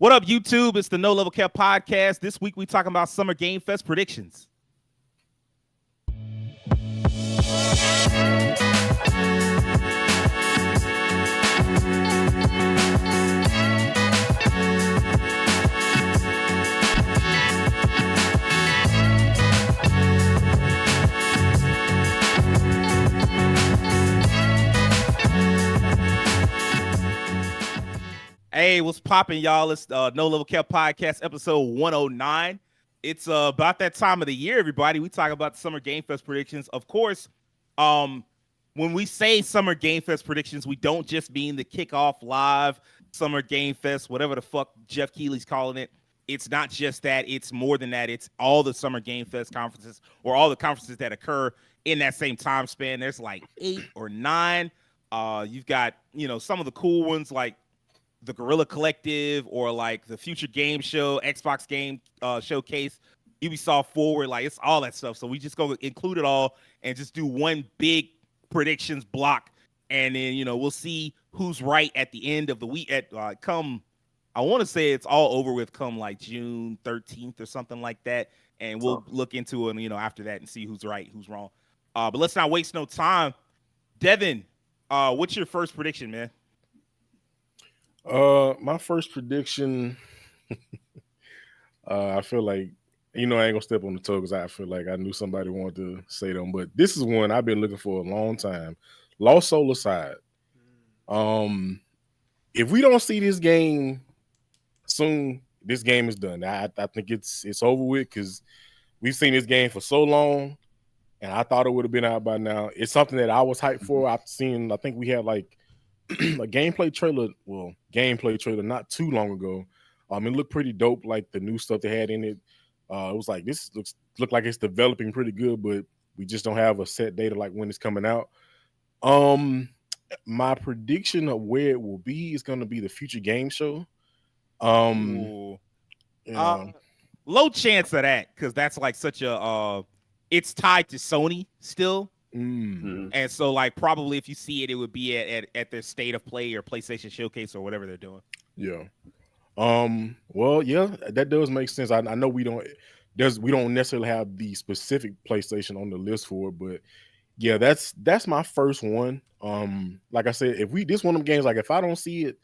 What up, YouTube? It's the No Level Cap podcast. This week we talking about Summer Game Fest predictions. Hey, what's popping, y'all? It's No Level Cap podcast, episode 109. It's about that time of the year, everybody. We talk about the Summer Game Fest predictions. Of course, when we say Summer Game Fest predictions, we don't just mean the kickoff live Summer Game Fest, whatever the fuck Jeff Keighley's calling it. It's not just that. It's more than that. It's all the Summer Game Fest conferences or all the conferences that occur in that same time span. There's like 8 or 9. You've got, some of the cool ones like the Guerrilla Collective or like the Future Game Show, Xbox Game Showcase, Ubisoft Forward, like it's all that stuff. So we just go include it all and just do one big predictions block, and then we'll see who's right at the end of the week. At I want to say it's all over with come like June 13th or something like that, and we'll look into it, after that and see who's right, who's wrong. But let's not waste no time. Devin, what's your first prediction, man? My first prediction, I feel like, I ain't gonna step on the toe because I feel like I knew somebody wanted to say them, but this is one I've been looking for a long time. Lost Soul aside, if we don't see this game soon, this game is done. I think it's over with because we've seen this game for so long, and I thought it would have been out by now. It's something that I was hyped for. I think we had like a gameplay trailer not too long ago. It looked pretty dope, like the new stuff they had in it. It was like this look like it's developing pretty good, but we just don't have a set date of like when it's coming out. My prediction of where it will be is going to be the Future Game Show. Low chance of that because that's like such a it's tied to Sony still. And so like probably if you see it, it would be at their State of Play or PlayStation Showcase or whatever they're doing. Yeah. Well, yeah, that does make sense. I know we don't necessarily have the specific PlayStation on the list for it, but yeah, that's my first one. Like I said, this one of them games, like if I don't see it,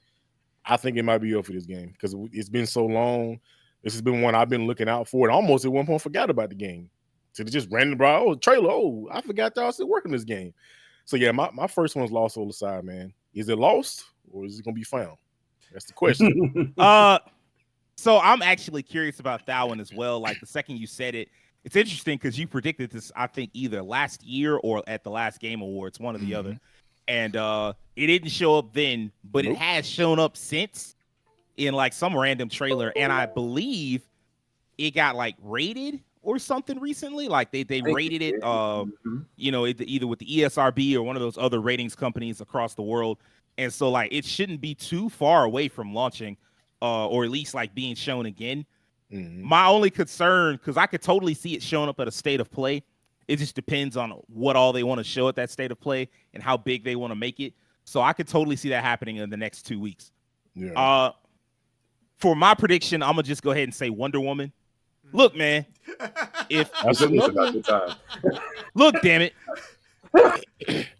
I think it might be up for this game because it's been so long. This has been one I've been looking out for, and almost at one point forgot about the game. So they just randomly brought trailer. Oh, I forgot y'all still working this game. So yeah, my first one's Lost Soul aside, man. Is it lost or is it gonna be found? That's the question. So I'm actually curious about that one as well. Like the second you said it, it's interesting because you predicted this, I think, either last year or at the last Game Awards, one or the other. And it didn't show up then, but it has shown up since in like some random trailer. And I believe it got like rated or something recently. Like they rated it, either with the ESRB or one of those other ratings companies across the world. And so like it shouldn't be too far away from launching, or at least like being shown again. My only concern, because I could totally see it showing up at a State of Play. It just depends on what all they want to show at that State of Play and how big they want to make it. So I could totally see that happening in the next 2 weeks. Yeah. For my prediction, I'm gonna just go ahead and say Wonder Woman. Look, man. Look, damn it.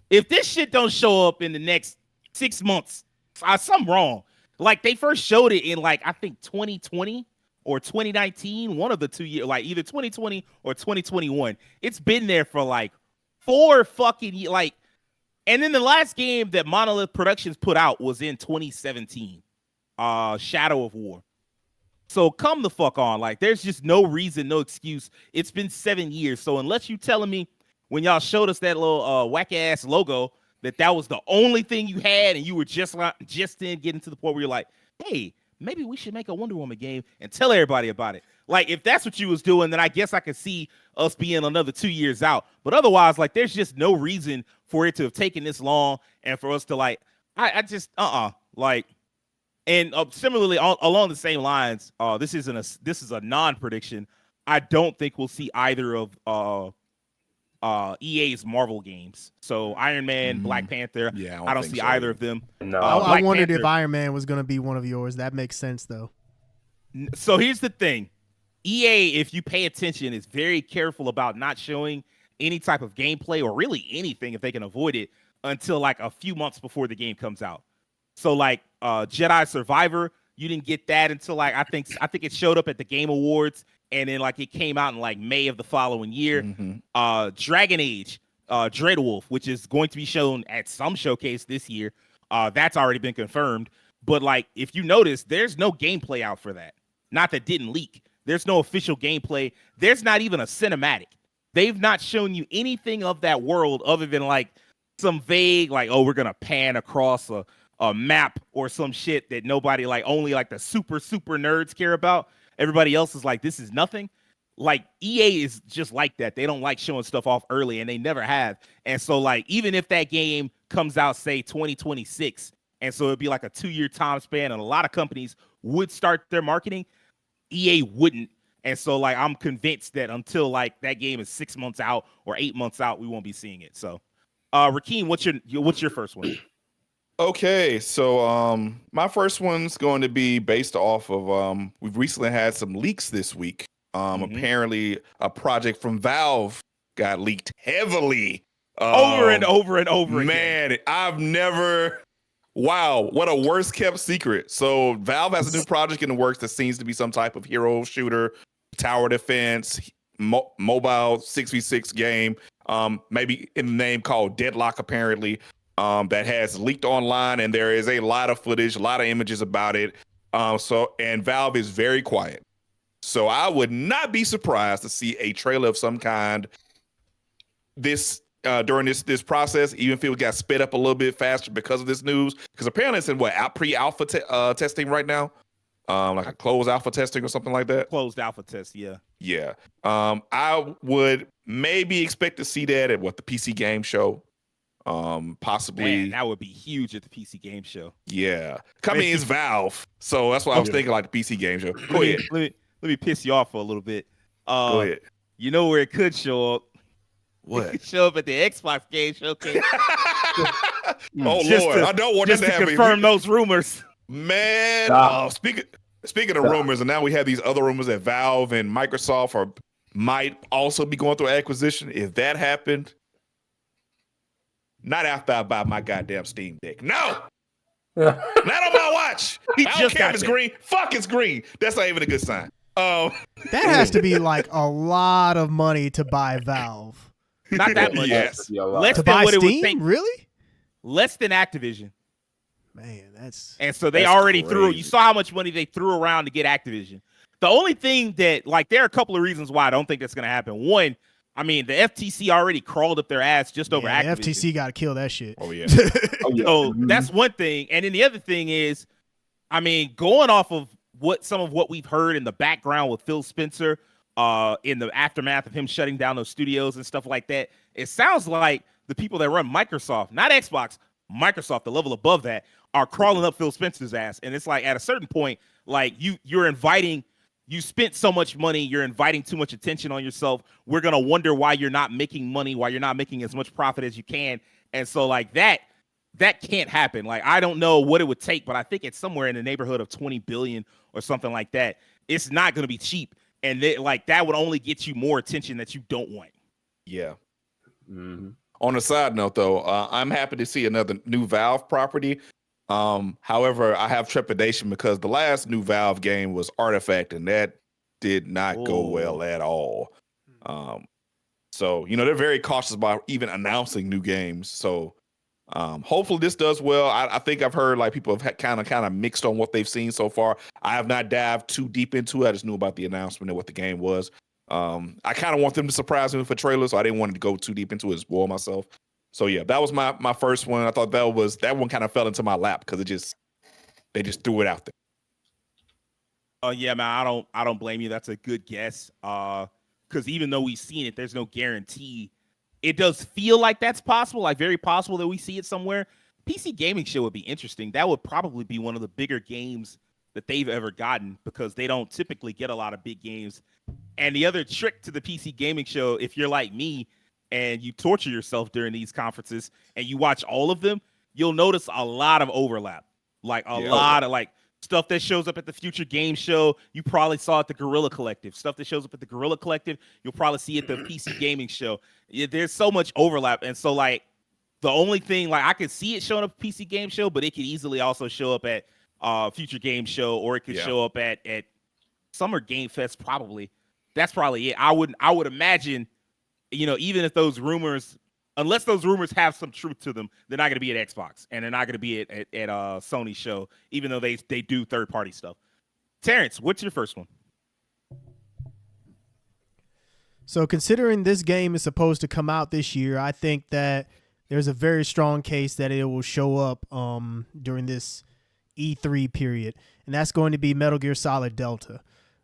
If this shit don't show up in the next 6 months, something wrong. Like they first showed it in like I think 2020 or 2019, one of the 2 years, like either 2020 or 2021. It's been there for like 4 fucking years. Like, and then the last game that Monolith Productions put out was in 2017, Shadow of War. So come the fuck on. Like, there's just no reason, no excuse. It's been 7 years. So unless you telling me when y'all showed us that little whack ass logo that was the only thing you had and you were just then getting to the point where you're like, hey, maybe we should make a Wonder Woman game and tell everybody about it. Like, if that's what you was doing, then I guess I could see us being another 2 years out. But otherwise, like, there's just no reason for it to have taken this long and for us to like, I just like. And similarly, along the same lines, this is a non-prediction. I don't think we'll see either of EA's Marvel games. So Iron Man, Black Panther. I don't see either of them. No, I wondered if Iron Man was going to be one of yours. That makes sense, though. So here's the thing. EA, if you pay attention, is very careful about not showing any type of gameplay or really anything if they can avoid it until like a few months before the game comes out. So like Jedi Survivor, you didn't get that until like I think it showed up at the Game Awards, and then like it came out in like May of the following year. Dragon Age, Dreadwolf, which is going to be shown at some showcase this year. That's already been confirmed. But like if you notice, there's no gameplay out for that. Not that didn't leak. There's no official gameplay. There's not even a cinematic. They've not shown you anything of that world other than like some vague, like, oh, we're gonna pan across a map or some shit that nobody, like, only like the super nerds care about. Everybody else is like, this is nothing. Like EA is just like that. They don't like showing stuff off early, and they never have. And so like even if that game comes out, say 2026, and so it'd be like a 2-year time span, and a lot of companies would start their marketing, EA wouldn't. And so like I'm convinced that until like that game is 6 months out or 8 months out, we won't be seeing it. So Rakeem, what's your first one? Okay, so my first one's going to be based off of we've recently had some leaks this week. Apparently a project from Valve got leaked heavily. Over and over and over man, again. I've never wow, what a worst kept secret. So Valve has a new project in the works that seems to be some type of hero shooter, tower defense, mobile 6v6 game, maybe in the name called Deadlock apparently. That has leaked online, and there is a lot of footage, a lot of images about it. And Valve is very quiet. So I would not be surprised to see a trailer of some kind during this process, even if it got sped up a little bit faster because of this news. Because apparently it's in pre-alpha testing right now, like a closed alpha testing or something like that. Closed alpha test, yeah. Yeah. I would maybe expect to see that at the PC game show. Possibly. Man, that would be huge at the PC game show. Yeah. Coming is Valve. So that's why I was thinking like the PC game show. Go ahead. Let me piss you off for a little bit. Go ahead. You know where it could show up? What? It could show up at the Xbox game showcase. Oh Lord, I don't want just this to to happen. Confirm those rumors. Man, speaking of rumors, and now we have these other rumors that Valve and Microsoft might also be going through acquisition. If that happened, not after I buy my goddamn Steam Deck. No. Not on my watch. I don't care if it's green. Fuck, it's green. That's not even a good sign. That has to be like a lot of money to buy Valve. Not that much. Yes. Less to than buy what Steam? it would take. Really? Less than Activision. Man, that's... And so they already threw... You saw how much money they threw around to get Activision. The only thing that... Like, there are a couple of reasons why I don't think that's going to happen. One, I mean, the FTC already crawled up their ass just over Activision. The FTC got to kill that shit. Oh, yeah. So that's one thing. And then the other thing is, I mean, going off of some of what we've heard in the background with Phil Spencer, in the aftermath of him shutting down those studios and stuff like that, it sounds like the people that run Microsoft, not Xbox, Microsoft, the level above that, are crawling up Phil Spencer's ass. And it's like at a certain point, like you're inviting... You spent so much money. You're inviting too much attention on yourself. We're going to wonder why you're not making money, why you're not making as much profit as you can. And so like that can't happen. Like, I don't know what it would take, but I think it's somewhere in the neighborhood of 20 billion or something like that. It's not going to be cheap. And that would only get you more attention that you don't want. Yeah. Mm-hmm. On a side note, though, I'm happy to see another new Valve property. However, I have trepidation because the last new Valve game was Artifact, and that did not go well at all. So, they're very cautious about even announcing new games. So, hopefully this does well. I think I've heard like people have kind of mixed on what they've seen so far. I have not dived too deep into it. I just knew about the announcement and what the game was. I kind of want them to surprise me with a trailer, so I didn't want to go too deep into it and spoil myself. So yeah, that was my first one. I thought that one kind of fell into my lap because they just threw it out there. Oh yeah, man, I don't blame you. That's a good guess. Because even though we've seen it, there's no guarantee. It does feel like that's possible, like very possible that we see it somewhere. PC Gaming Show would be interesting. That would probably be one of the bigger games that they've ever gotten because they don't typically get a lot of big games. And the other trick to the PC Gaming Show, if you're like me, and you torture yourself during these conferences and you watch all of them, you'll notice a lot of overlap. Like a lot of like Stuff that shows up at the Future Game Show, you probably saw at the Guerrilla Collective. Stuff that shows up at the Guerrilla Collective, you'll probably see at the PC Gaming Show. There's so much overlap, and so like the only thing, like I could see it showing up at PC Game Show, but it could easily also show up at Future Game Show, or it could show up at Summer Game Fest. Probably that's probably it. I would imagine, even if those rumors. Unless those rumors have some truth to them, they're not going to be at Xbox, and they're not going to be at Sony's show, even though they do third-party stuff. Terrence, what's your first one? So considering this game is supposed to come out this year, I think that there's a very strong case that it will show up during this E3 period, and that's going to be Metal Gear Solid Delta.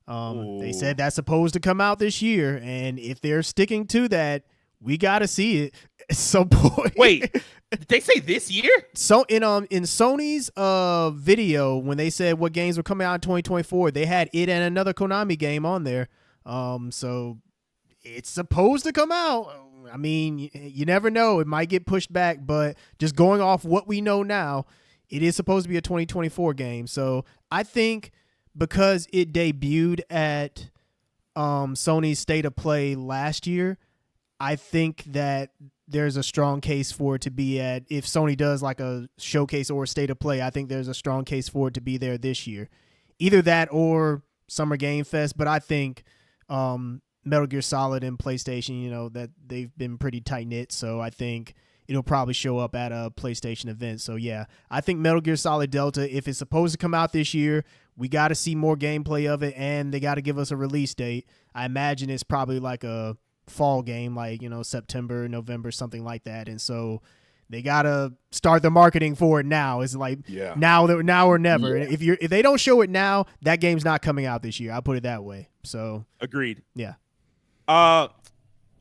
They said that's supposed to come out this year, and if they're sticking to that, we got to see it at some point. Wait, did they say this year? So in Sony's video, when they said what games were coming out in 2024, they had it and another Konami game on there. So it's supposed to come out. I mean, you never know. It might get pushed back, but just going off what we know now, it is supposed to be a 2024 game. So I think because it debuted at Sony's State of Play last year, I think that there's a strong case for it to be at, if Sony does like a showcase or a State of Play, I think there's a strong case for it to be there this year. Either that or Summer Game Fest, but I think Metal Gear Solid and PlayStation, that they've been pretty tight-knit, so I think it'll probably show up at a PlayStation event. So yeah, I think Metal Gear Solid Delta, if it's supposed to come out this year, we got to see more gameplay of it, and they got to give us a release date. I imagine it's probably like a fall game, like September, November, something like that, and so they gotta start the marketing for it now. It's like now or never. Yeah. If they don't show it now, that game's not coming out this year. I'll put it that way. So agreed. Yeah. I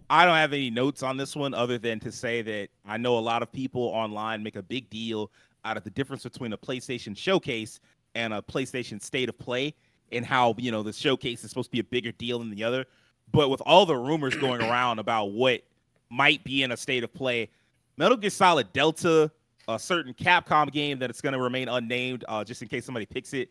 don't have any notes on this one other than to say that I know a lot of people online make a big deal out of the difference between a PlayStation showcase and a PlayStation State of Play, and how the showcase is supposed to be a bigger deal than the other. But with all the rumors going around about what might be in a State of Play, Metal Gear Solid Delta, a certain Capcom game that it's going to remain unnamed just in case somebody picks it,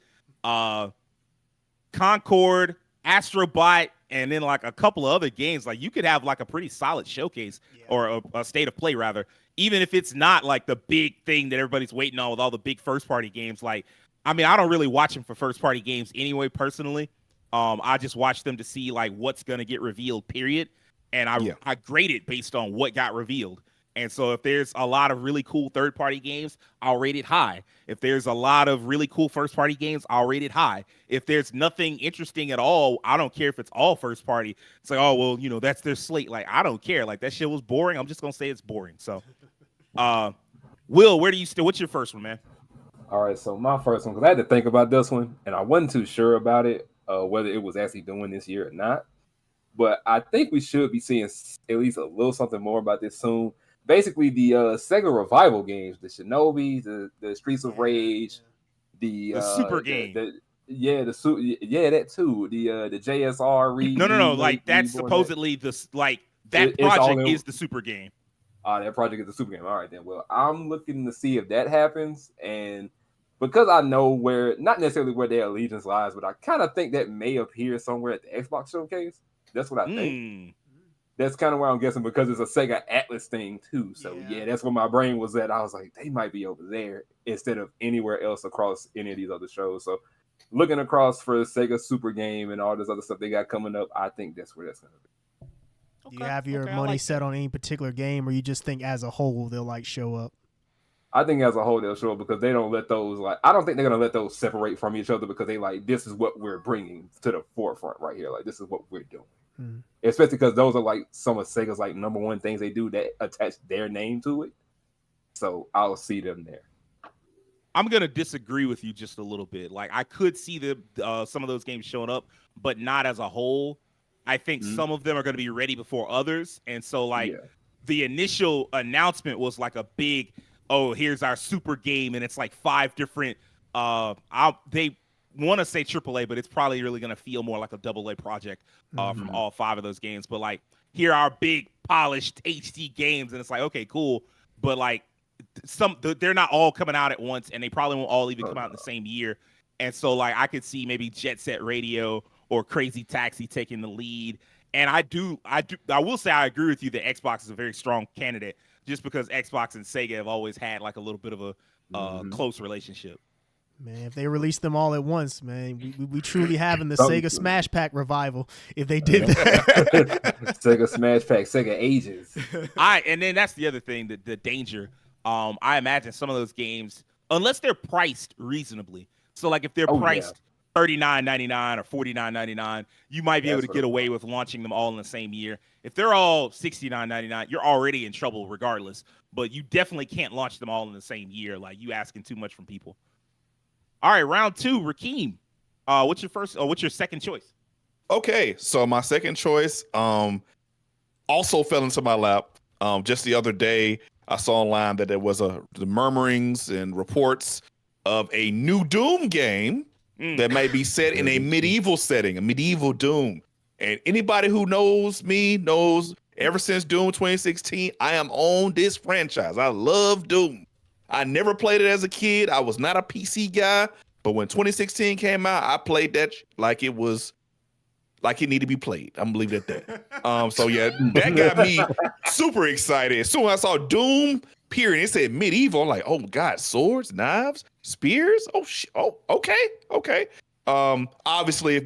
Concord, Astrobot, and then like a couple of other games, like you could have like a pretty solid showcase or a State of Play rather, even if it's not like the big thing that everybody's waiting on with all the big first-party games. Like, I mean, I don't really watch them for first-party games anyway, personally. I just watch them to see like what's gonna get revealed, period. And I grade it based on what got revealed. And so if there's a lot of really cool third-party games, I'll rate it high. If there's a lot of really cool first-party games, I'll rate it high. If there's nothing interesting at all, I don't care if it's all first-party. It's like, oh, well, that's their slate. Like, I don't care. Like, that shit was boring. I'm just going to say it's boring. So, Will, where do you still? What's your first one, man? All right, so my first one, because I had to think about this one, and I wasn't too sure about it, whether it was actually doing this year or not. But I think we should be seeing at least a little something more about this soon. Basically, the Sega Revival games, the Shinobi, the Streets of Rage, the Super game. That too. The JSR. No. Like that's supposedly that project is the Super game. That project is the Super game. All right, then. Well, I'm looking to see if that happens, and because I know not necessarily where their allegiance lies, but I kind of think that may appear somewhere at the Xbox showcase. That's what I think. That's kind of where I'm guessing, because it's a Sega Atlas thing too. So yeah, that's where my brain was at. I was like, they might be over there instead of anywhere else across any of these other shows. So looking across for Sega Super Game and all this other stuff they got coming up, I think that's where that's going to be. Do you have your money set on any particular game, or you just think as a whole they'll like show up? I think as a whole they'll show up, because they don't let those I don't think they're going to let those separate from each other, because they this is what we're bringing to the forefront right here. Like, this is what we're doing. Especially because those are some of Sega's number one things they do that attach their name to it. So I'll see them there. I'm gonna disagree with you just a little bit. Like, I could see some of those games showing up, but not as a whole. I think some of them are gonna be ready before others, and so the initial announcement was like a big, oh, here's our super game, and it's like 5 different. They want to say AAA, but it's probably really going to feel more like a AA project from all 5 of those games. But here are big polished HD games, and it's like, okay, cool, but they're not all coming out at once, and they probably won't all even come out in the same year. And so like I could see maybe Jet Set Radio or Crazy Taxi taking the lead. And I will say I agree with you that Xbox is a very strong candidate just because Xbox and Sega have always had like a little bit of a close relationship. Man, if they released them all at once, man, we truly having the Sega Smash Pack revival if they did that. Sega Smash Pack, Sega Ages. And then that's the other thing, the danger. I imagine some of those games, unless they're priced reasonably. So like if they're priced $39.99 or $49.99, you might be able to get away with launching them all in the same year. If they're all $69.99, you're already in trouble regardless. But you definitely can't launch them all in the same year. Like you asking too much from people. All right, round 2, Rakeem. What's your second choice? Okay, so my second choice also fell into my lap. Just the other day, I saw online that there was the murmurings and reports of a new Doom game that might be set in a medieval setting, a medieval Doom. And anybody who knows me knows ever since Doom 2016, I am on this franchise. I love Doom. I never played it as a kid. I was not a PC guy. But when 2016 came out, I played that like it was like it needed to be played. I'm gonna leave it at that. So yeah, that got me super excited. As soon as I saw Doom, period, it said medieval. I'm like, oh God, swords, knives, spears. Oh shit. Oh, okay. Obviously, if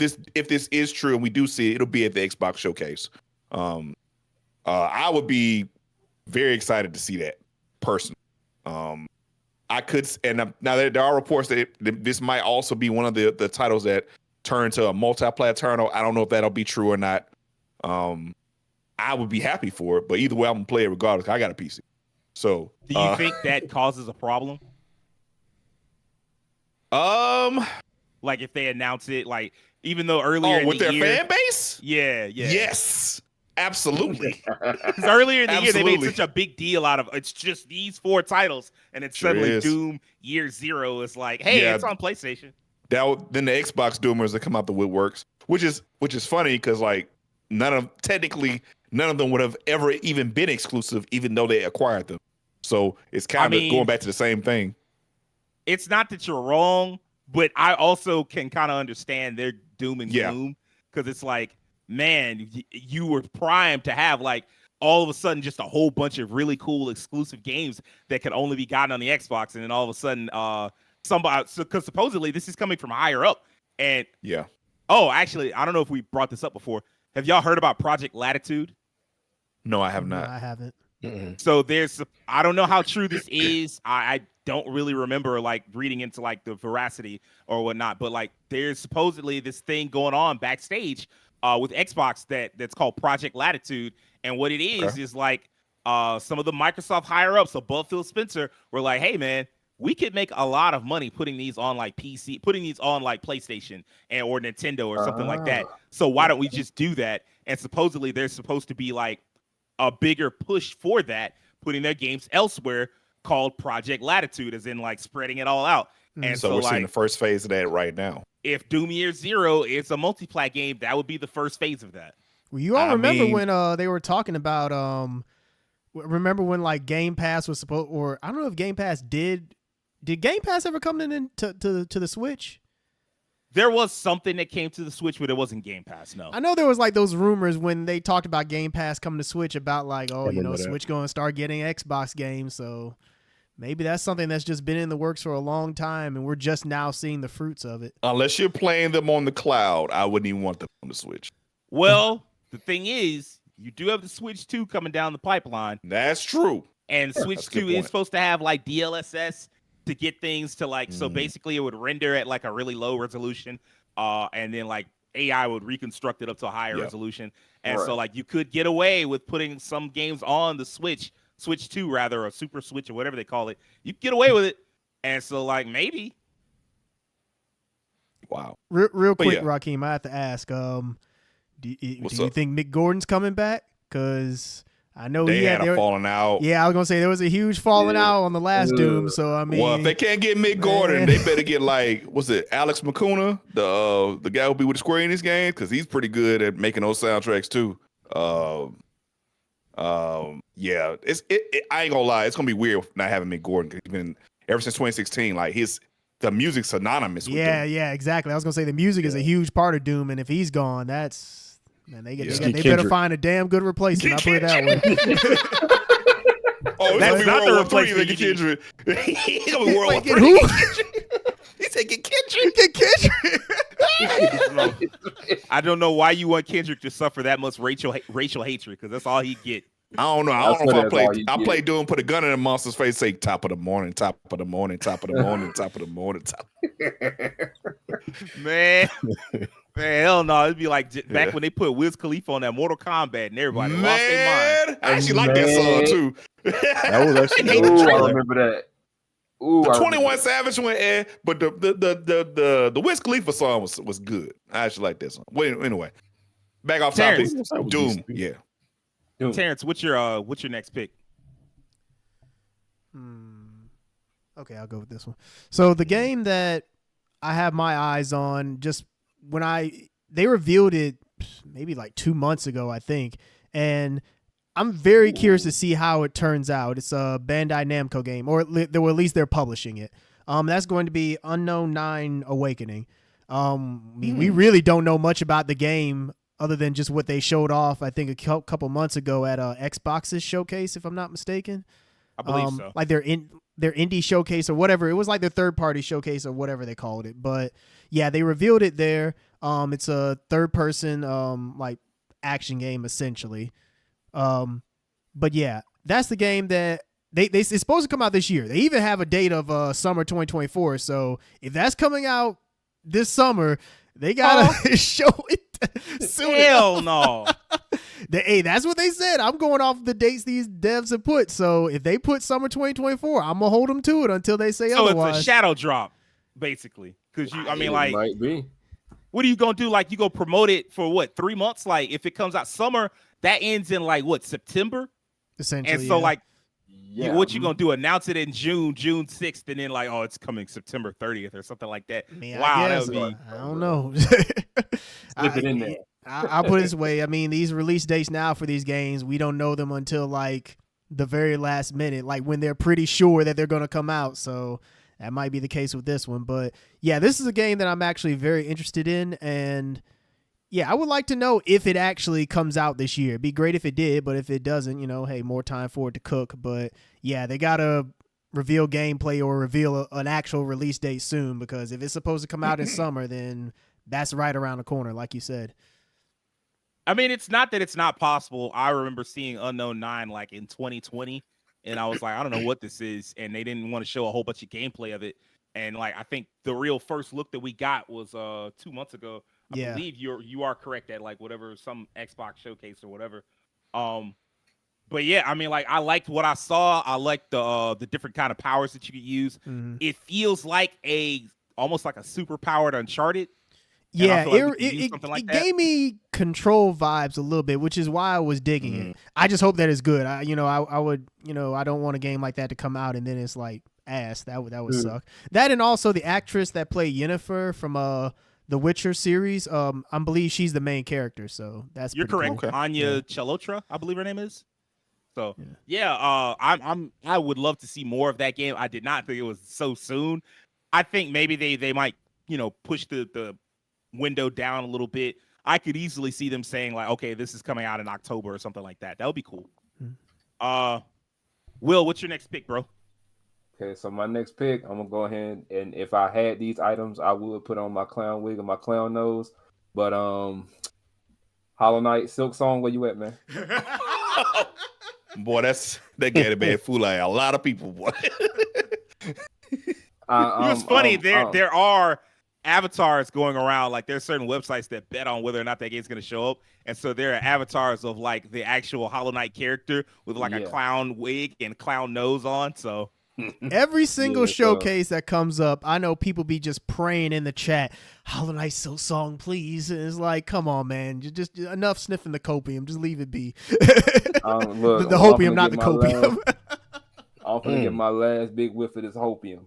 this is true and we do see it, it'll be at the Xbox showcase. I would be very excited to see that personally. I could, and now there are reports that this might also be one of the titles that turn to a multiplayer title. I don't know if that'll be true or not. I would be happy for it, but either way, I'm gonna play it regardless. I got a PC. So, do you think that causes a problem? Like if they announce it, like even though earlier in with the their year, fan base, yes. Absolutely. Because earlier in the year, they made such a big deal out of it's just these 4 titles, and it's suddenly Doom Year Zero. It's like, hey, it's on PlayStation. Then the Xbox Doomers that come out the woodworks, which is funny because like none of them would have ever even been exclusive, even though they acquired them. So it's kind of going back to the same thing. It's not that you're wrong, but I also can kind of understand their doom and gloom because it's like, man, you were primed to have like all of a sudden just a whole bunch of really cool exclusive games that could only be gotten on the Xbox, and then all of a sudden, because supposedly this is coming from higher up, and actually, I don't know if we brought this up before. Have y'all heard about Project Latitude? No, I have not. No, I haven't. So I don't know how true this is. I don't really remember like reading into like the veracity or whatnot, but like there's supposedly this thing going on backstage with Xbox that's called Project Latitude, and what it is like some of the Microsoft higher ups above Phil Spencer were like, hey man, we could make a lot of money putting these on like PC, putting these on like PlayStation or Nintendo or something like that. So why don't we just do that? And supposedly there's supposed to be like a bigger push for that, putting their games elsewhere, called Project Latitude, as in like spreading it all out. And so we're seeing the first phase of that right now. If Doom Year Zero is a multiplayer game, that would be the first phase of that. Well, you all remember when they were talking about remember when like Game Pass was supposed, or I don't know if Game Pass did Game Pass ever come to the Switch? There was something that came to the Switch, but it wasn't Game Pass, no. I know there was like those rumors when they talked about Game Pass coming to Switch about like, Switch going to start getting Xbox games, so maybe that's something that's just been in the works for a long time, and we're just now seeing the fruits of it. Unless you're playing them on the cloud, I wouldn't even want them on the Switch. Well, the thing is, you do have the Switch 2 coming down the pipeline. That's true. And Switch 2 is supposed to have like DLSS to get things to like, so basically it would render at like a really low resolution, and then like AI would reconstruct it up to a higher resolution. And so like you could get away with putting some games on the Switch 2 rather, or Super Switch or whatever they call it. You can get away with it. And so like maybe. Wow. Real quick, Rakeem, I have to ask, do you think Mick Gordon's coming back? Because I know they had a falling out. Yeah, I was gonna say there was a huge falling out on the last Doom. So I mean, well, if they can't get Mick Gordon, they better get like, what's it, Alex McCuna, the guy who'll be with Square Enix games, because he's pretty good at making those soundtracks too. I ain't gonna lie, it's gonna be weird not having Mick Gordon. He's been ever since 2016, like his the music synonymous with Yeah, Doom. yeah, exactly. I was gonna say the music is a huge part of Doom, and if he's gone, that's man, they Yeah. better Kendrick. find a damn good replacement. I'll put it that way. Oh, That's it's not gonna the be World War III. replacement Get you need. Kendrick. He's gonna be World War Wait, get III. who? He said get Kendrick. Get Kendrick. I don't know why you want Kendrick to suffer that much racial hatred, because that's all he get. I don't know. I That's don't know what if I that's all play. you I get. play Doom, put a gun in the monster's face, say top of the morning, top of the morning, top of the morning, top of the morning, top. Man, hell no. It'd be like back Yeah. when they put Wiz Khalifa on that Mortal Kombat and everybody lost their mind. Man, I actually like that song too. That was actually Hate the Ooh, I trailer. remember that. Ooh, The I remember 21 that. Savage went but the Wiz Khalifa song was good. I actually like that song. Wait, anyway, back off topic. Terrence. That was Doom, decent. yeah. Doom. Terrence, what's your next pick? Okay, I'll go with this one. So the game that I have my eyes on, just when they revealed it maybe like 2 months ago, I think, and I'm very curious to see how it turns out. It's a Bandai Namco game, or at least they're publishing it. That's going to be Unknown 9 Awakening. I mean, we really don't know much about the game other than just what they showed off, I think, a couple months ago at Xbox's showcase, if I'm not mistaken. I believe so. Like their indie showcase or whatever. It was like their third party showcase or whatever they called it. But yeah, they revealed it there. It's a third person like action game essentially. But yeah, that's the game that it's supposed to come out this year. They even have a date of summer 2024. So if that's coming out this summer, they gotta show it soon. Hell no. Hey, that's what they said. I'm going off the dates these devs have put. So if they put summer 2024, I'm gonna hold them to it until they say So otherwise. it's a shadow drop, basically. Because It might be. what are you gonna do? Like, you go promote it for what, 3 months? Like, if it comes out summer, that ends in like what, September? Essentially, And so yeah. like, Yeah. what you gonna do? Announce it in June 6th, and then like, oh, it's coming September 30th or something like that. I mean, Wow, I that guess, would be. I don't know. Slip it in there. I'll put it this way. I mean, these release dates now for these games, we don't know them until like the very last minute, like when they're pretty sure that they're going to come out. So that might be the case with this one. But yeah, this is a game that I'm actually very interested in. And yeah, I would like to know if it actually comes out this year. It'd be great if it did, but if it doesn't, hey, more time for it to cook. But yeah, they got to reveal gameplay or reveal an actual release date soon, because if it's supposed to come out in summer, then that's right around the corner, like you said. I mean, it's not that it's not possible. I remember seeing Unknown 9 like in 2020, and I was like, I don't know what this is, and they didn't want to show a whole bunch of gameplay of it. And like, I think the real first look that we got was 2 months ago. I believe you are correct at like whatever, some Xbox showcase or whatever. But yeah, I mean, like, I liked what I saw. I liked the different kind of powers that you could use. Mm-hmm. It feels like almost like a super powered Uncharted. Yeah, Like it gave me Control vibes a little bit, which is why I was digging it. I just hope that it's good. I would, I don't want a game like that to come out and then it's like ass. That would suck. That, and also the actress that played Yennefer from the Witcher series. I believe she's the main character. So that's You're correct. Cool. Anya Chalotra, I believe her name is. So I would love to see more of that game. I did not think it was so soon. I think maybe they might push the window down a little bit. I could easily see them saying like, okay, this is coming out in October or something like that. That would be cool. Will, what's your next pick, bro? Okay, so my next pick, I'm gonna go ahead and if I had these items, I would put on my clown wig and my clown nose. But Hollow Knight, Silk Song, where you at, man? Boy, that Gator Man fool like a lot of people, boy. It's funny. There are avatars going around. Like, there's certain websites that bet on whether or not that game's going to show up, and so there are avatars of like the actual Hollow Knight character with like a clown wig and clown nose on. So every single showcase that comes up, I know people be just praying in the chat, Hollow Knight Silk Song, please. And it's like, come on, man, just enough sniffing the copium. Just leave it be. Look, the hopium, not the copium. I'm gonna get my last big whiff of this hopium.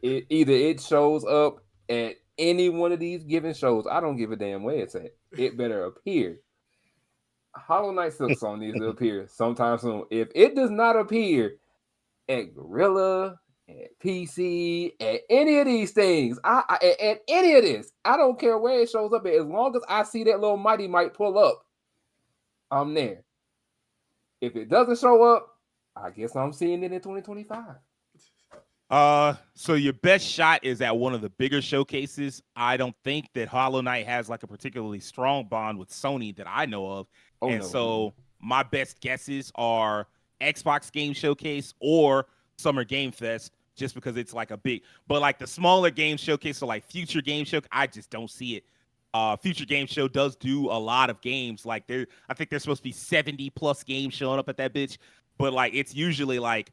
Either it shows up at any one of these given shows. I don't give a damn where it's at. It better appear. Hollow Knight Silk Song needs to appear sometime soon. If it does not appear at Guerrilla, at PC, at any of these things. At any of this, I don't care where it shows up. As long as I see that little Mighty Might pull up, I'm there. If it doesn't show up, I guess I'm seeing it in 2025. So your best shot is at one of the bigger showcases. I don't think that Hollow Knight has like a particularly strong bond with Sony that I know of. So my best guesses are Xbox Game Showcase or Summer Game Fest, just because it's like a big, but like the smaller game showcase, so like Future Game Show, I just don't see it. Future Game Show does do a lot of games. Like I think there's supposed to be 70 plus games showing up at that bitch, but like it's usually like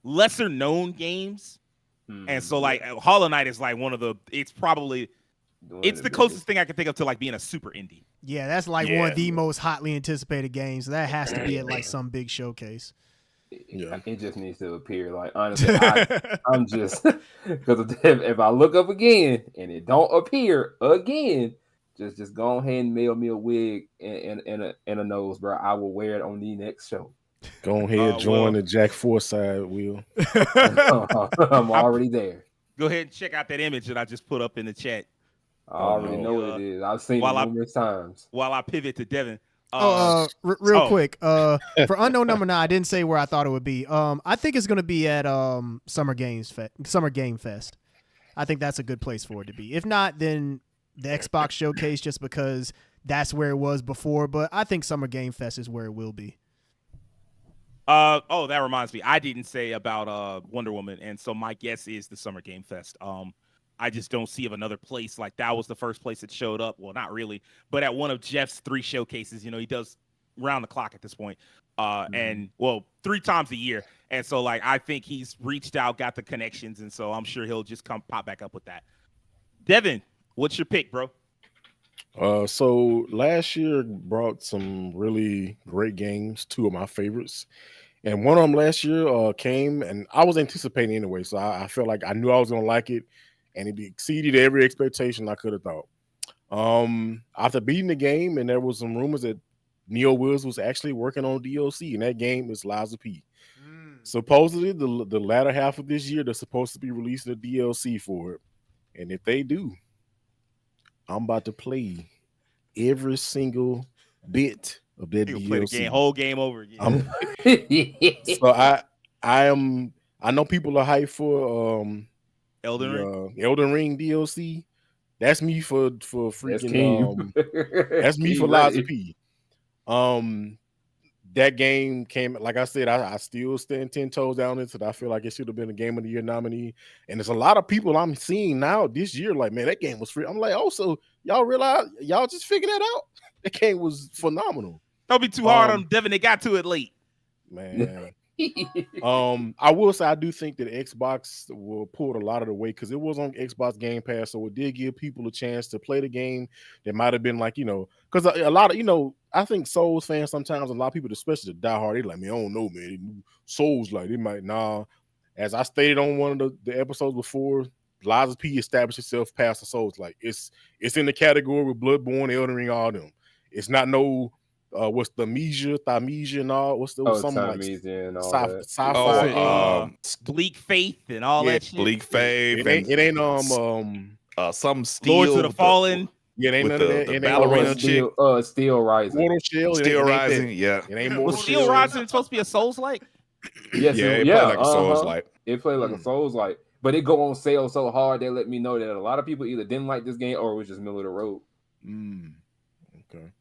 lesser known games. And so like Hollow Knight is like one of the, it's the closest thing I can think of to like being a super indie. Yeah, that's like one of the most hotly anticipated games. That has to be at like some big showcase. Yeah, it just needs to appear. Like honestly, I'm just because if I look up again and it don't appear again, just go ahead and mail me a wig and a nose, bro. I will wear it on the next show. Go ahead, join the Jack Forsyth, Will. I'm already there. Go ahead and check out that image that I just put up in the chat. I already know what it is. I've seen it numerous times. While I pivot to Devin. Real quick. For Unknown Number 9, I didn't say where I thought it would be. I think it's going to be at Summer Game Fest. I think that's a good place for it to be. If not, then the Xbox Showcase, just because that's where it was before. But I think Summer Game Fest is where it will be. That reminds me. I didn't say about Wonder Woman, and so my guess is the Summer Game Fest. I just don't see of another place. Like that was the first place it showed up. Well, not really, but at one of Jeff's 3 showcases. You know, he does round the clock at this point. And 3 times a year. And so like I think he's reached out, got the connections, and so I'm sure he'll just come pop back up with that. Devin, what's your pick, bro? So last year brought some really great games, 2 of my favorites. And one of them last year came, and I was anticipating anyway, so I felt like I knew I was going to like it, and it exceeded every expectation I could have thought. After beating the game, and there was some rumors that Neo Wills was actually working on DLC, and that game is Lies of P. Supposedly, the latter half of this year, they're supposed to be releasing a DLC for it. And if they do, I'm about to play every single bit of that DLC. Play the whole game over again. So I know people are hyped for Elden Ring DLC. That's me for freaking that's me for Lies of P. That game came, like I said, I still stand 10 toes down into it. I feel like it should have been a Game of the Year nominee. And there's a lot of people I'm seeing now this year, like, man, that game was free. I'm like, oh, so y'all realize, y'all just figured that out? That game was phenomenal. Don't be too hard on Devin. They got to it late. Man. I will say I do think that Xbox will pull a lot of the weight because it was on Xbox Game Pass, so it did give people a chance to play the game. That might have been like, because a lot of, I think Souls fans sometimes, a lot of people, especially the diehard, they like, man, I don't know, man. Souls, like, they might, as I stated on one of the episodes before, Lies of P established itself past the Souls. Like, it's in the category with Bloodborne, Elden Ring, all them. It's not no what's the Thymesia and all? What's the something like sci-fi? Bleak Faith and all that shit. Bleak Faith. It ain't some Steel. Lords of the Fallen. Yeah, it ain't none of that. It ain't Steel Rising. Mortal Shell. Steel Rising. Yeah. It ain't Mortal Shell. Steel Rising supposed to be a Souls-like? Yes, it played like a Souls-like. It played like a Souls-like. But it go on sale so hard, they let me know that a lot of people either didn't like this game or it was just middle of the road. Okay.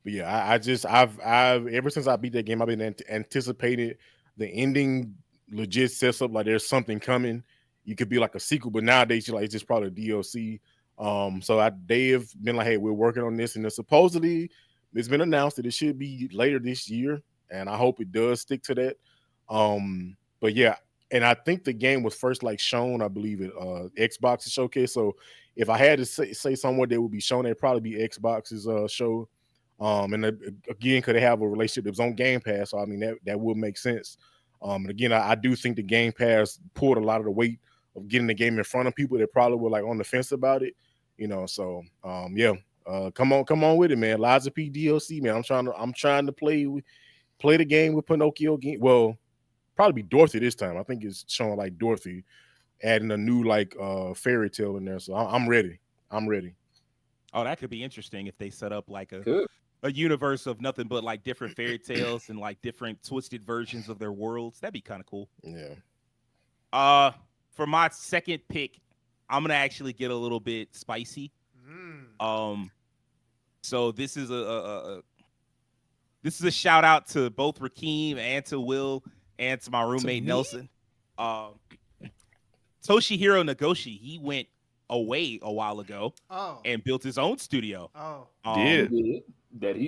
But yeah, I've ever since I beat that game, I've been anticipating the ending. Legit sets up like there's something coming. You could be like a sequel, but nowadays it's just probably a DLC. So they have been like, hey, we're working on this, and then supposedly it's been announced that it should be later this year, and I hope it does stick to that. But yeah, and I think the game was first shown, I believe, at Xbox's showcase. So if I had to say somewhere that would be shown, it'd probably be Xbox's show. And again, could they have a relationship that was on Game Pass? So I mean, that would make sense. And again, I do think the Game Pass pulled a lot of the weight of getting the game in front of people that probably were on the fence about it. So come on with it, man. Lies of P DLC, man. I'm trying to play the game with Pinocchio game. Well, probably be Dorothy this time. I think it's showing like Dorothy, adding a new like fairy tale in there. So I'm ready. I'm ready. Oh, that could be interesting if they set up like Good. a universe of nothing but like different fairy tales and like different twisted versions of their worlds. That'd be kind of cool. Yeah. For my second pick, I'm gonna actually get a little bit spicy. So this is a shout out to both Rakeem and to Will and to my roommate Nelson. Toshihiro Nagoshi, he went away a while ago and built his own studio. He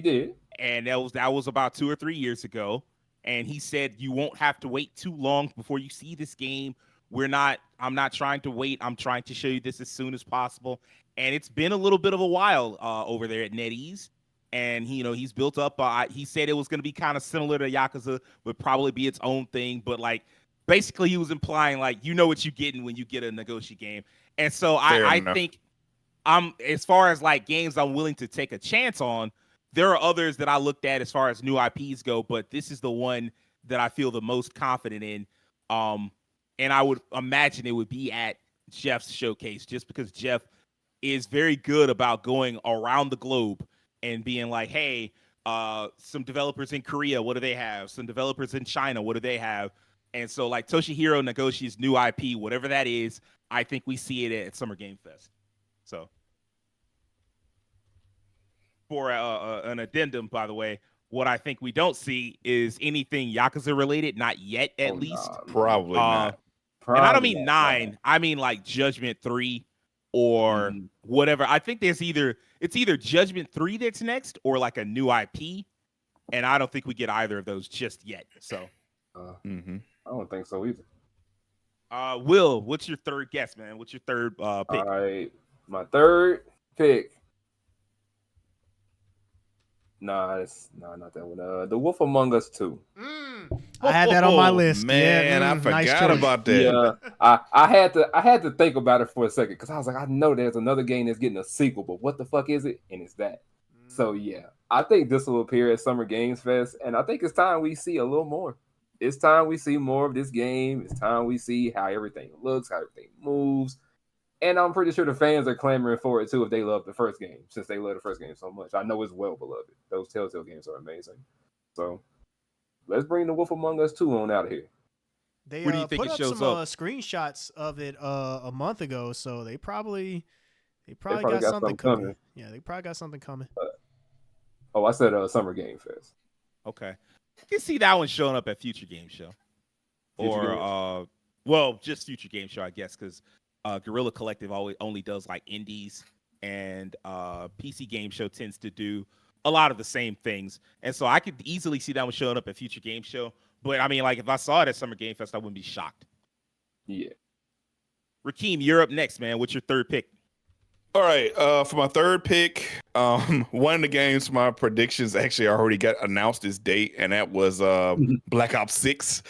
did. And that was about 2 or 3 years ago. And he said, you won't have to wait too long before you see this game. I'm not trying to wait. I'm trying to show you this as soon as possible. And it's been a little bit of a while over there at NetEase. And he's built up. He said it was going to be kind of similar to Yakuza, would probably be its own thing. But like, basically, he was implying like, you know what you're getting when you get a Nagoshi game. And so I think as far as like games I'm willing to take a chance on, there are others that I looked at as far as new IPs go, but this is the one that I feel the most confident in. And I would imagine it would be at Jeff's showcase, just because Jeff is very good about going around the globe and being like, hey, some developers in Korea, what do they have? Some developers in China, what do they have? And so like Toshihiro Nagoshi's new IP, whatever that is, I think we see it at Summer Game Fest. So for an addendum, by the way, what I think we don't see is anything Yakuza related, not yet at least. Probably not. And I don't mean 9. I mean like Judgment 3 or whatever. I think it's either Judgment 3 that's next or like a new IP. And I don't think we get either of those just yet. So I don't think so either. Will, what's your third guess, man? What's your third pick? All right, my third pick. Nah, not that one. The Wolf Among Us 2. I had that on my list. Man, I forgot about that. Yeah, I had to think about it for a second because I was like, I know there's another game that's getting a sequel, but what the fuck is it? And it's that. So yeah, I think this will appear at Summer Games Fest, and I think it's time we see a little more. It's time we see more of this game. It's time we see how everything looks, how everything moves. And I'm pretty sure the fans are clamoring for it too if they love the first game, since they love the first game so much. I know it's well beloved. Those Telltale games are amazing. So let's bring the Wolf Among Us 2 on out of here. They Where do you think put it up shows some up? screenshots of it a month ago, so they probably probably got got something something coming. coming. Yeah, they probably got something coming. Oh, I said Summer Game Fest. Okay. I can see that one showing up at Future Game Show. Future Game Just Future Game Show, I guess, because Guerrilla Collective only does like indies, and PC Game Show tends to do a lot of the same things. And so I could easily see that one showing up at Future Game Show. But I mean, like, if I saw it at Summer Game Fest, I wouldn't be shocked. Yeah. Rakeem, you're up next, man. What's your third pick? All right, for my third pick, one of the games my predictions actually already got announced this date, and that was Black Ops 6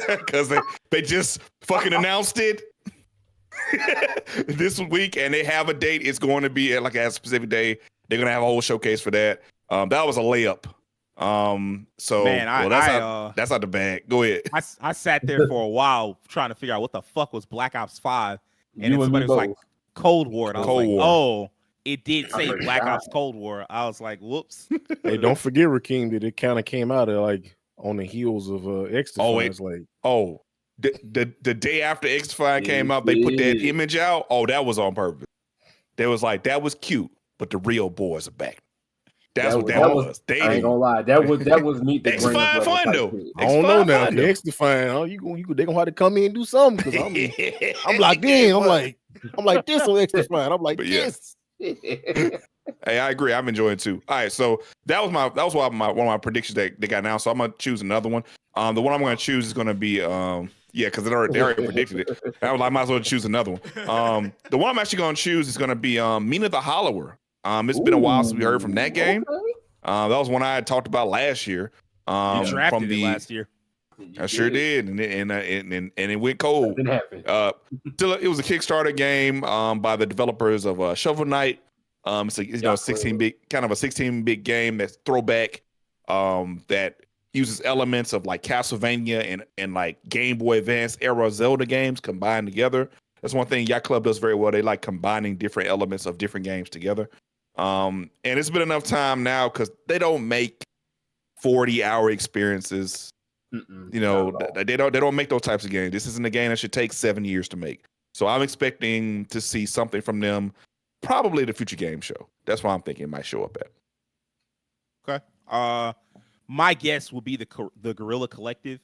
because they just fucking announced it this week, and they have a date. It's going to be at like a specific day. They're gonna have a whole showcase for that. That was a layup. So Man, that's out the bag. Go ahead. I sat there for a while trying to figure out what the fuck was Black Ops 5, and then You and somebody me was like both. Cold War, and I was Cold like, War. oh, it did say forgot. Black Ops Cold War. I was like, whoops. Hey, don't forget, Rakeem, that it kind of came out of like on the heels of X Defiance. Like, Oh, the day after X-Files came out, they put that Yeah. image out. Oh, that was on purpose. They was like, that was cute, but the real boys are back. That's what that was. They I ain't gonna lie. That was meet the X-Files Green fun Brother though. type shit. I don't know now. X-Files X Defiance, they gonna have to come in and do something because I'm locked in. I'm like this on X Defiance. I'm like But yeah. this. Hey, I agree. I'm enjoying it too. All right, so that was one of my predictions that they got announced. So I'm gonna choose another one. The one I'm gonna choose is gonna be because they already predicted it. I was like, I might as well choose another one. The one I'm actually gonna choose is gonna be Mina the Hollower. It's been a while since we heard from that game. Okay. That was one I had talked about last year. You drafted from it last year. I sure did, and it went cold. It happened. It was a Kickstarter game by the developers of Shovel Knight. It's a 16-bit kind of a 16-bit game that's throwback that uses elements of like Castlevania and like Game Boy Advance era Zelda games combined together. That's one thing Yacht Club does very well. They like combining different elements of different games together. And it's been enough time now because they don't make 40-hour experiences. You know, they don't make those types of games. This isn't a game that should take 7 years to make. So I'm expecting to see something from them, probably the future game show. That's why I'm thinking it might show up at. Okay. My guess will be the Guerrilla Collective.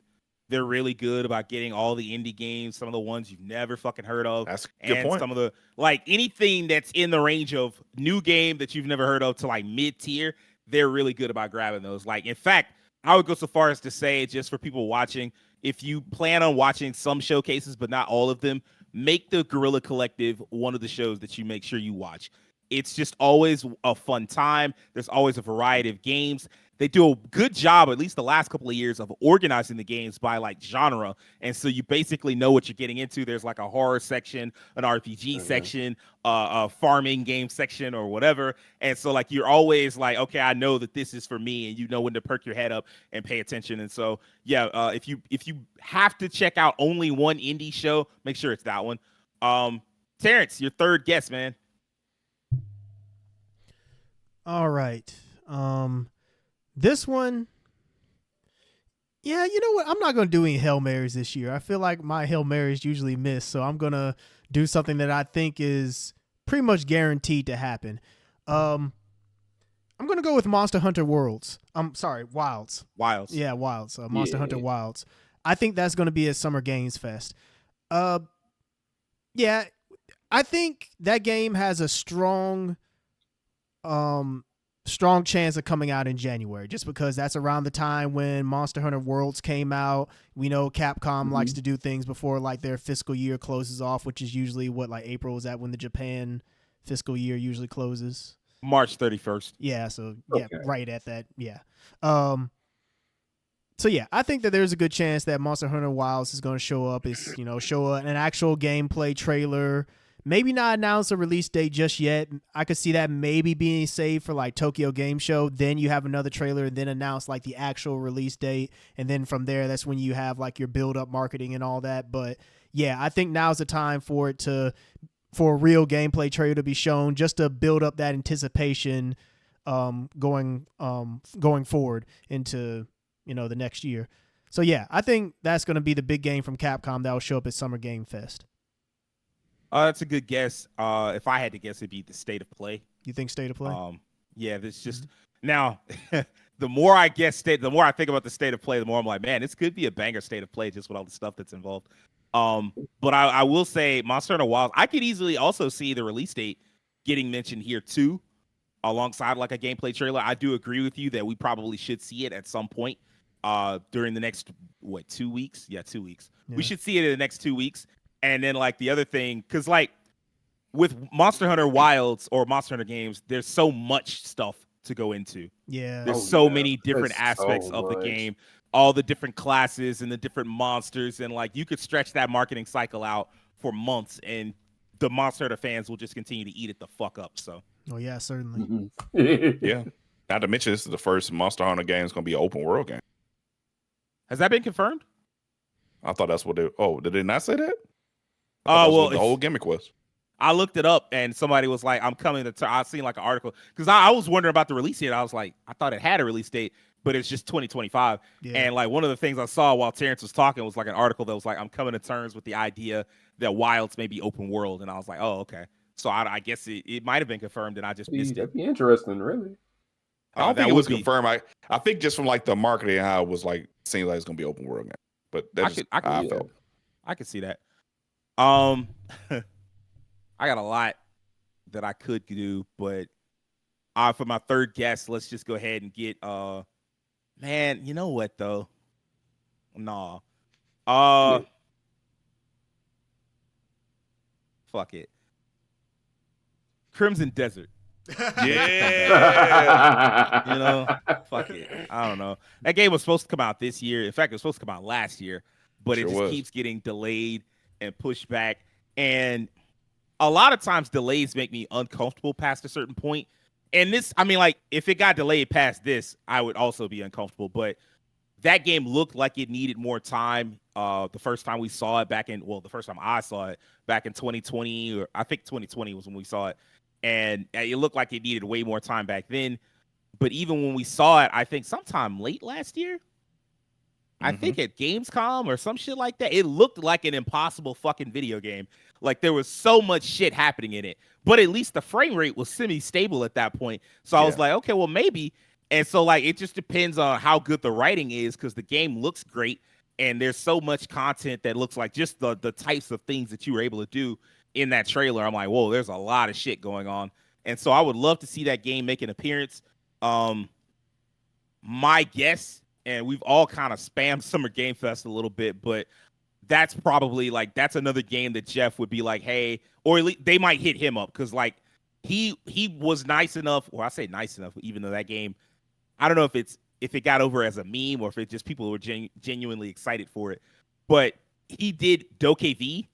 They're really good about getting all the indie games, some of the ones you've never fucking heard of. That's a good point. Some of the, like, anything that's in the range of new game that you've never heard of to like mid-tier, they're really good about grabbing those. Like, in fact, I would go so far as to say, just for people watching, if you plan on watching some showcases but not all of them, make the Guerrilla Collective one of the shows that you make sure you watch. It's just always a fun time. There's always a variety of games. They do a good job, at least the last couple of years, of organizing the games by like genre. And so you basically know what you're getting into. There's like a horror section, an RPG section, a farming game section or whatever. And so like you're always like, okay, I know that this is for me, and you know when to perk your head up and pay attention. And so yeah, if you have to check out only one indie show, make sure it's that one. Terrence, your third guess, man. All right. This one, yeah, you know what? I'm not going to do any Hail Marys this year. I feel like my Hail Marys usually miss, so I'm going to do something that I think is pretty much guaranteed to happen. I'm going to go with Monster Hunter Worlds. I'm sorry, Wilds. Yeah, Wilds. Monster Hunter Wilds. I think that's going to be a Summer Games Fest. Yeah, I think that game has a strong chance of coming out in January, just because that's around the time when Monster Hunter Worlds came out. We know Capcom likes to do things before like their fiscal year closes off, which is usually what, like April? Is that when the Japan fiscal year usually closes? March 31st. Yeah, so yeah, right at that. Yeah. So yeah, I think that there's a good chance that Monster Hunter Wilds is going to show up. It's, you know, show an actual gameplay trailer. Maybe not announce a release date just yet. I could see that maybe being saved for like Tokyo Game Show. Then you have another trailer and then announce like the actual release date. And then from there, that's when you have like your build up marketing and all that. But yeah, I think now's the time for a real gameplay trailer to be shown, just to build up that anticipation going forward into, you know, the next year. So yeah, I think that's going to be the big game from Capcom that will show up at Summer Game Fest. That's a good guess. If I had to guess, it'd be the State of Play. You think State of Play? Yeah, this just now. The more I guess the more I think about the State of Play, the more I'm like, man, this could be a banger State of Play just with all the stuff that's involved. But I will say Monster Hunter Wilds, I could easily also see the release date getting mentioned here too, alongside like a gameplay trailer. I do agree with you that we probably should see it at some point during the next 2 weeks. Yeah, 2 weeks. Yeah. We should see it in the next 2 weeks. And then like the other thing, because like with Monster Hunter Wilds or Monster Hunter games, there's so much stuff to go into. Yeah. There's so many different aspects of the game, all the different classes and the different monsters. And like you could stretch that marketing cycle out for months, and the Monster Hunter fans will just continue to eat it the fuck up. So. Oh yeah, certainly. Yeah. Not to mention, this is the first Monster Hunter game that's going to be an open world game. Has that been confirmed? I thought that's what did they not say that? Well, the whole gimmick was. I looked it up and somebody was like, I'm coming to I seen like an article because I was wondering about the release date. I was like, I thought it had a release date, but it's just 2025. Yeah. And like one of the things I saw while Terrence was talking was like an article that was like, I'm coming to terms with the idea that Wilds may be open world. And I was like, oh, okay. So I guess it might have been confirmed and I just missed it. That'd be interesting, really. I don't think it was confirmed. I think just from like the marketing, how it was like, seems like it's going to be open world game. But that's I felt. I could see that. I got a lot that I could do, but for my third guess, let's just go ahead and get man, you know what though? No. Fuck it. Crimson Desert. Yeah. You know, fuck it. I don't know. That game was supposed to come out this year. In fact, it was supposed to come out last year, but it just keeps getting delayed and pushed back. And a lot of times delays make me uncomfortable past a certain point. And this, I mean, like if it got delayed past this, I would also be uncomfortable. But that game looked like it needed more time. The first time we saw it the first time I saw it back in 2020, or I think 2020 was when we saw it. And it looked like it needed way more time back then. But even when we saw it, I think sometime late last year, I think at Gamescom or some shit like that, it looked like an impossible fucking video game. Like there was so much shit happening in it, but at least the frame rate was semi-stable at that point. So I was like, okay, well maybe. And so like it just depends on how good the writing is, because the game looks great and there's so much content that looks like just the types of things that you were able to do in that trailer. I'm like, whoa, there's a lot of shit going on. And so I would love to see that game make an appearance. My guess, and we've all kind of spammed Summer Game Fest a little bit, but that's probably like, that's another game that Jeff would be like, hey, or at least they might hit him up, because like he was nice enough, or I say nice enough, even though that game, I don't know if it got over as a meme or if it just people were genuinely excited for it, but he did DokeV,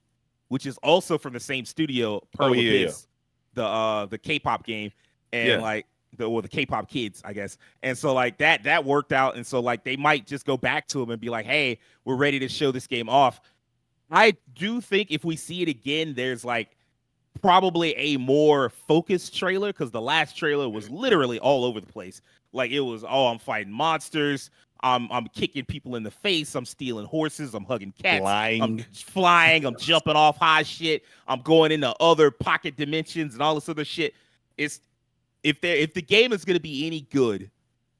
which is also from the same studio, Pearl Abyss, the K-pop game, and like the K-pop kids, I guess. And so like that worked out. And so like they might just go back to him and be like, hey, we're ready to show this game off. I do think if we see it again, there's like probably a more focused trailer, because the last trailer was literally all over the place. Like it was, oh, I'm fighting monsters, I'm kicking people in the face, I'm stealing horses, I'm hugging cats, I'm flying, I'm jumping off high shit, I'm going into other pocket dimensions and all this other shit. If the game is going to be any good,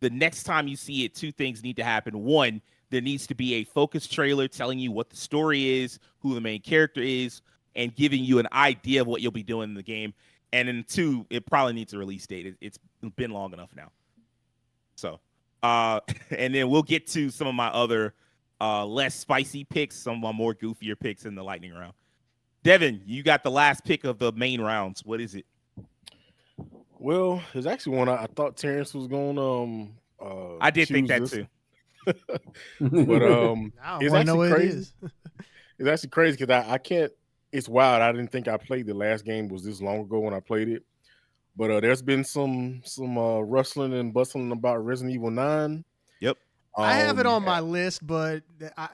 the next time you see it, two things need to happen. One, there needs to be a focused trailer telling you what the story is, who the main character is, and giving you an idea of what you'll be doing in the game. And then two, it probably needs a release date. It's been long enough now. So, and then we'll get to some of my other less spicy picks, some of my more goofier picks in the lightning round. Devin, you got the last pick of the main rounds. What is it? Well, there's actually one I thought Terrence was going I did think that this. too. But I it's want to know actually what crazy. it is. It's actually crazy because I can't. It's wild. I didn't think I played the last game was this long ago when I played it. But there's been some rustling and bustling about Resident Evil 9. Yep. I have it on my list, but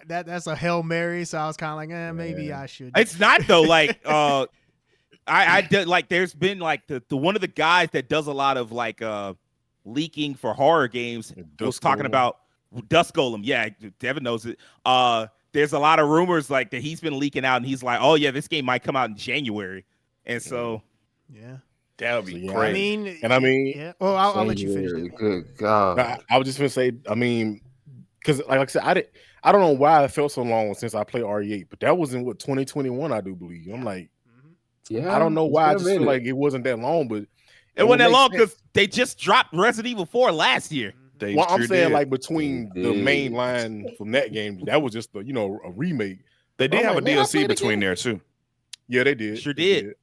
that's a Hail Mary, so I was kind of like, maybe I should. It's not though. Like I did, like there's been like the one of the guys that does a lot of like leaking for horror games was talking about Dust Golem. Yeah, Devin knows it. There's a lot of rumors like that he's been leaking out, and he's like, oh yeah, this game might come out in January. And so yeah. That would be Yeah. crazy. I mean, yeah. Well, I'll let you finish that. Good God. I was just gonna say, I mean, because like I said, I don't know why it felt so long since I played RE8, but that was in 2021, I do believe. I'm like, Yeah, I don't know why. I it's just been feel a like it wasn't that long, but it wasn't that long because they just dropped Resident Evil 4 last year. They well, I'm sure saying did. like between the main line from that game, that was just a remake. They did I'm have like, a man, I DLC played the between game. there too. Yeah, they did. Sure They did.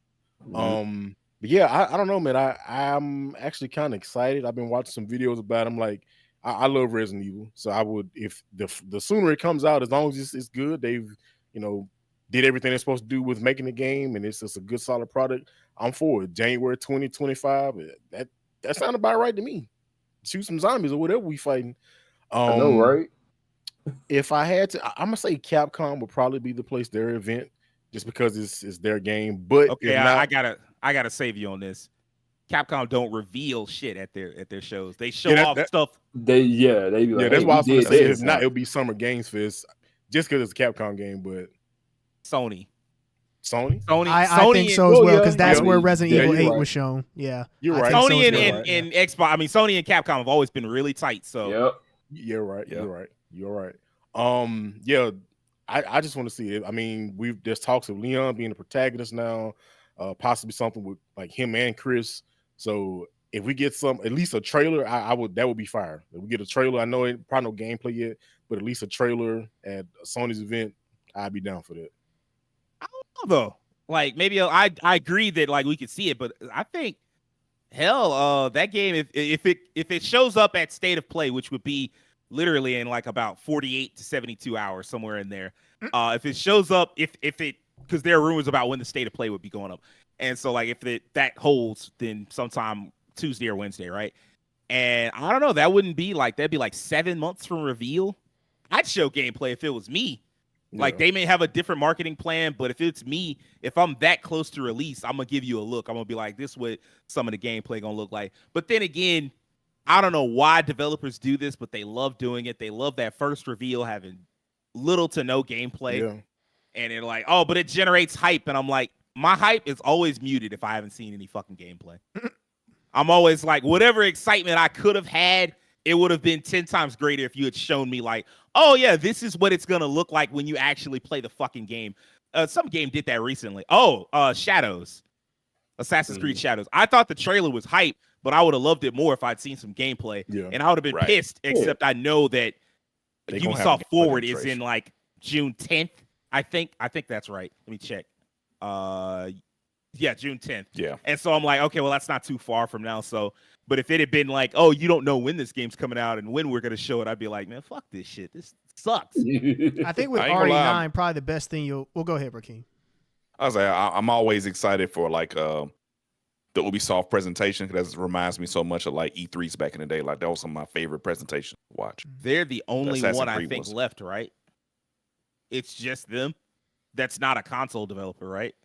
But yeah, I don't know, man. I'm actually kind of excited. I've been watching some videos about them. Like, I love Resident Evil, so I would, if the sooner it comes out, as long as it's good, they've did everything they're supposed to do with making the game, and it's just a good solid product. I'm for it. January 2025. That sounded about right to me. Shoot some zombies or whatever we fighting. I know, right? If I had to, I'm gonna say Capcom would probably be the place, their event, just because it's their game. But Okay, if not, I gotta save you on this. Capcom don't reveal shit at their shows. They show Yeah, off that- stuff. They be like, that's hey, why I was we gonna did say this. if not, it'll be Summer Games Fest, just because it's a Capcom game. But Sony. Sony, I think so as well, because that's where Resident Evil 8 was shown. Yeah, you're I right. think so Sony as well. and Xbox. I mean, Sony and Capcom have always been really tight. So Yep. You're right. Yeah. You're right. Yeah, I just want to see it. I mean, there's talks of Leon being the protagonist now, possibly something with like him and Chris. So if we get at least a trailer, that would be fire. If we get a trailer, I know it probably no gameplay yet, but at least a trailer at Sony's event, I'd be down for that. I don't know though. Like maybe I agree that like we could see it, but I think hell, that game if it shows up at State of Play, which would be literally in like about 48 to 72 hours, somewhere in there. If it shows up, if it, because there are rumors about when the State of Play would be going up, and so like if that holds, then sometime Tuesday or Wednesday, right? And I don't know, that wouldn't be like, that'd be like 7 months from reveal. I'd show gameplay if it was me. Like Yeah. they may have a different marketing plan, but if it's me, if I'm that close to release, I'm gonna give you a look. I'm gonna be like, this is what some of the gameplay gonna look like. But then again, I don't know why developers do this, but they love doing it. They love that first reveal having little to no gameplay. Yeah. And they're like, oh, but it generates hype. And I'm like, my hype is always muted if I haven't seen any fucking gameplay. I'm always like, whatever excitement I could have had, it would have been 10 times greater if you had shown me like, oh yeah, this is what it's gonna look like when you actually play the fucking game. Some game did that recently. Oh, Shadows. Assassin's Creed Shadows. I thought the trailer was hype, but I would have loved it more if I'd seen some gameplay. Yeah. And I would have been Right. pissed, except I know that They gonna have Ubisoft a Forward is demonstration. in like June 10th. I think that's right. Let me check. Yeah, June 10th. Yeah. And so I'm like, okay, well, that's not too far from now. So, but if it had been like, oh, you don't know when this game's coming out and when we're gonna show it, I'd be like, man, fuck this shit. This sucks. I think with I ain't gonna lie. RE9, probably the best thing we'll go ahead, Rakeem. I was like, I'm always excited for like the Ubisoft presentation because that reminds me so much of like E3s back in the day. Like that was some of my favorite presentations to watch. They're the only Assassin's one I Creed think was. left, right? It's just them. That's not a console developer, right?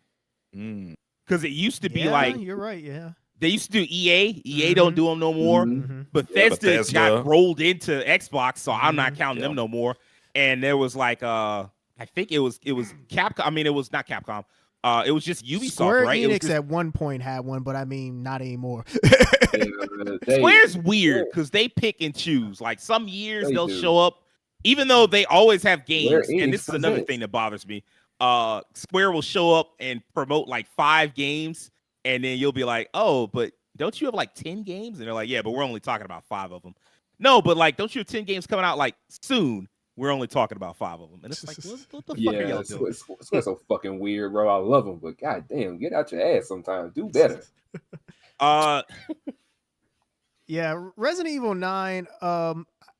Mm. Because it used to be Yeah, like you're right. Yeah. they used to do EA. EA don't do them no more. Mhm. Bethesda got Bethesda. rolled into Xbox, so I'm not Mhm. counting them Yeah. no more. And there was like I think it was Capcom. I mean, it was not Capcom. It was just Ubisoft, Square right? It was Enix just, at one point had one, but I mean, not anymore. Square's weird because they pick and choose. Like some years They they'll do. show up, even though they always have games. Square And Enix this is another presents. thing that bothers me. Square will show up and promote like 5 games, and then you'll be like, oh, but don't you have like 10 games? And they're like, yeah, but we're only talking about 5 of them. No, but like, don't you have 10 games coming out like soon? We're only talking about 5 of them. And it's like, what the fuck are Yeah, y'all doing? Square's so fucking weird, bro. I love them, but goddamn, get out your ass sometimes. Do better. Yeah, Resident Evil 9.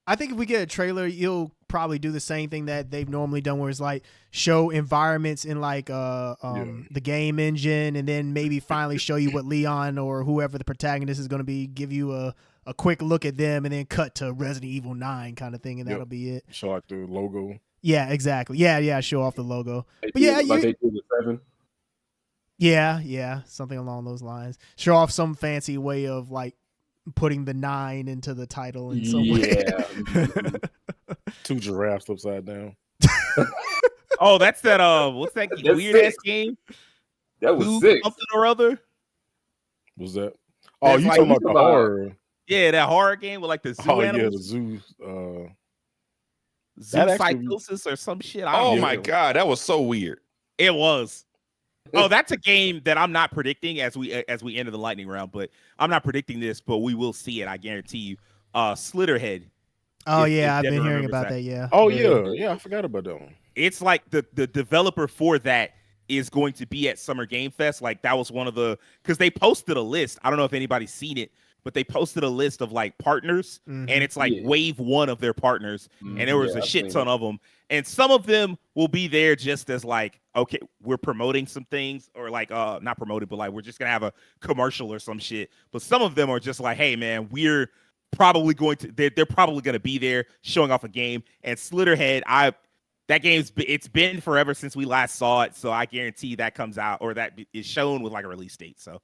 I think if we get a trailer, you'll probably do the same thing that they've normally done, where it's like show environments in like the game engine, and then maybe finally show you what Leon or whoever the protagonist is going to be, give you a quick look at them, and then cut to Resident Evil 9 kind of thing, and Yep. that'll be it. Show like the logo. Yeah, exactly. Yeah, show off the logo. They But yeah, did, like you- they did with 7. Yeah, something along those lines. Show off some fancy way of like putting the 9 into the title in some way. Yeah. 2 giraffes upside down. Oh, that's that what's that That's weird ass sick. game? That was Who sick. something or other? Was that? Oh, That's you like- talking about the about- horror? Yeah, that horror game with like the zoo Oh yeah, the animals, zoo. zoo that actually- psychosis or some shit. I don't Oh know. my god, that was so weird. It was. Oh, that's a game that I'm not predicting as we enter the lightning round, but I'm not predicting this, but we will see it. I guarantee you. Slitterhead. Oh If yeah, I've Devin been hearing remembers about that. Yeah. Oh yeah, I forgot about that one. It's like the developer for that is going to be at Summer Game Fest. Like that was one of the because they posted a list. I don't know if anybody's seen it, but they posted a list of like partners, Mhm. and it's like Yeah. wave 1 of their partners, and there was Yeah, a I've shit seen ton it. of them, and some of them will be there just as like, okay, we're promoting some things, or like not promoted, but like we're just gonna have a commercial or some shit. But some of them are just like, hey man, we're probably going to they're probably gonna be there showing off a game. And Slitterhead, that it's been forever since we last saw it, so I guarantee that comes out or that is shown with like a release date. So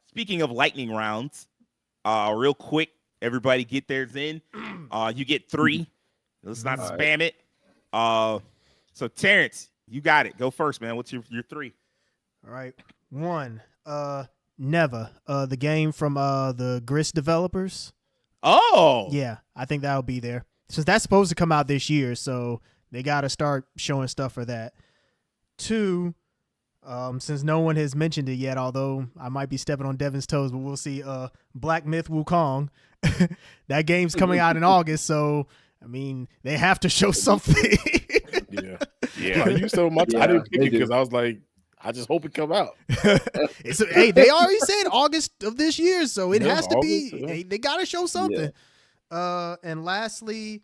speaking of lightning rounds, real quick, everybody get theirs in. You get 3. Let's not All right. spam it. So Terrence, you got it. Go first, man. What's your 3? All right. 1. Never. The game from the Gris developers. Oh, Yeah, I think that'll be there. Since that's supposed to come out this year, so they got to start showing stuff for that. 2, since no one has mentioned it yet, although I might be stepping on Devin's toes, but we'll see. Black Myth Wukong. That game's coming out in August, so I mean they have to show something. Yeah, Yeah. Like, you so much. I Yeah, didn't pick they it do. because I was like, I just hope it come out. Hey, they already said August of this year, so it Yeah, has to be. August, yeah. They got to show something. And lastly,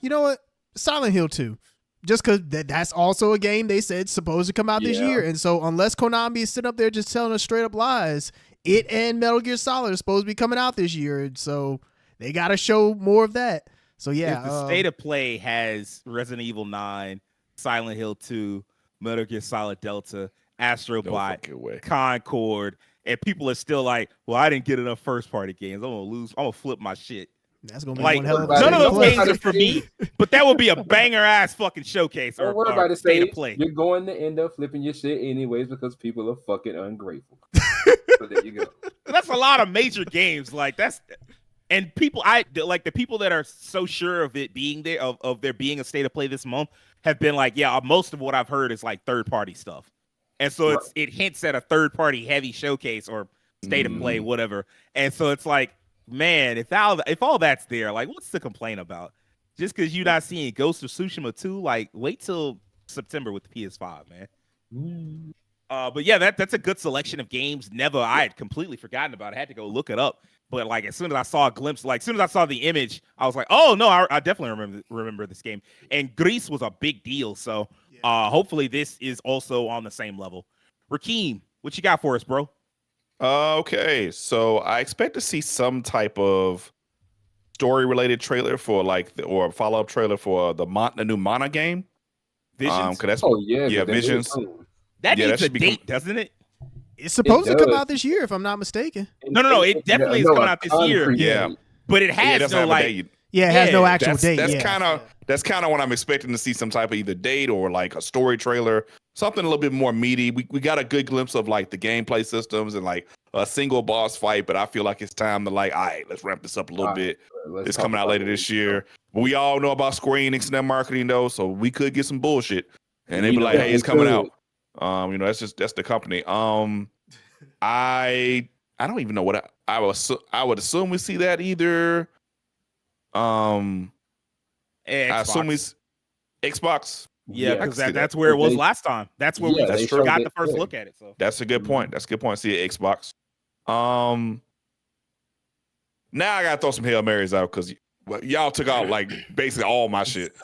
you know what? Silent Hill 2. Just because that's also a game they said supposed to come out this Yeah. year. And so unless Konami is sitting up there just telling us straight up lies, it and Metal Gear Solid are supposed to be coming out this year. So they got to show more of that. So yeah, if the state of play has Resident Evil 9, Silent Hill 2, Metal Gear Solid Delta, Astro No Bot, fucking way. Concord, and people are still like, well, I didn't get enough first party games. I'm gonna flip my shit. that's gonna be Like, one hell of a none of those play. games are for me, but that would be a banger ass fucking showcase Don't or, worry about it, state of Sage. play. You're going to end up flipping your shit anyways because people are fucking ungrateful. So there you go. That's a lot of major games. Like that's, and people, like the people that are so sure of it being there, of there being a state of play this month, have been like, yeah, most of what I've heard is like third party stuff, and so it hints at a third party heavy showcase or state of play, whatever. And so it's like, man, if all that's there, like, what's to complain about? Just because you're not seeing Ghost of Tsushima 2, like, wait till September with the PS5, man. But yeah, that's a good selection of games. I had completely forgotten about it. I had to go look it up. But like as soon as I saw a glimpse, like as soon as I saw the image, I was like, oh no, I definitely remember this game. And Greece was a big deal. So hopefully this is also on the same level. Rakeem, what you got for us, bro? Okay, so I expect to see some type of story-related trailer for or follow-up trailer for the new Mana game. Visions. That's, yeah, Visions. That needs a should be date, doesn't it? It's supposed to come out this year, if I'm not mistaken. No. It definitely is coming out this year. Yeah, but it has no like. Yeah, it has no actual date. That's kind of what I'm expecting to see, some type of either date or like a story trailer, something a little bit more meaty. We got a good glimpse of like the gameplay systems and like a single boss fight, but I feel like it's time to like, all right, let's ramp this up a little bit. It's coming out later this year. But we all know about Square Enix and their marketing though, so we could get some bullshit, and they be like, hey, it's coming out. That's the company. I don't even know what I would assume we see that either. Xbox. I assume it's Xbox. Yeah, because that's where it was last time. That's where we got the first look at it. So that's a good point. That's a good point. See it, Xbox. Now I gotta throw some Hail Marys out because y'all took out like basically all my shit.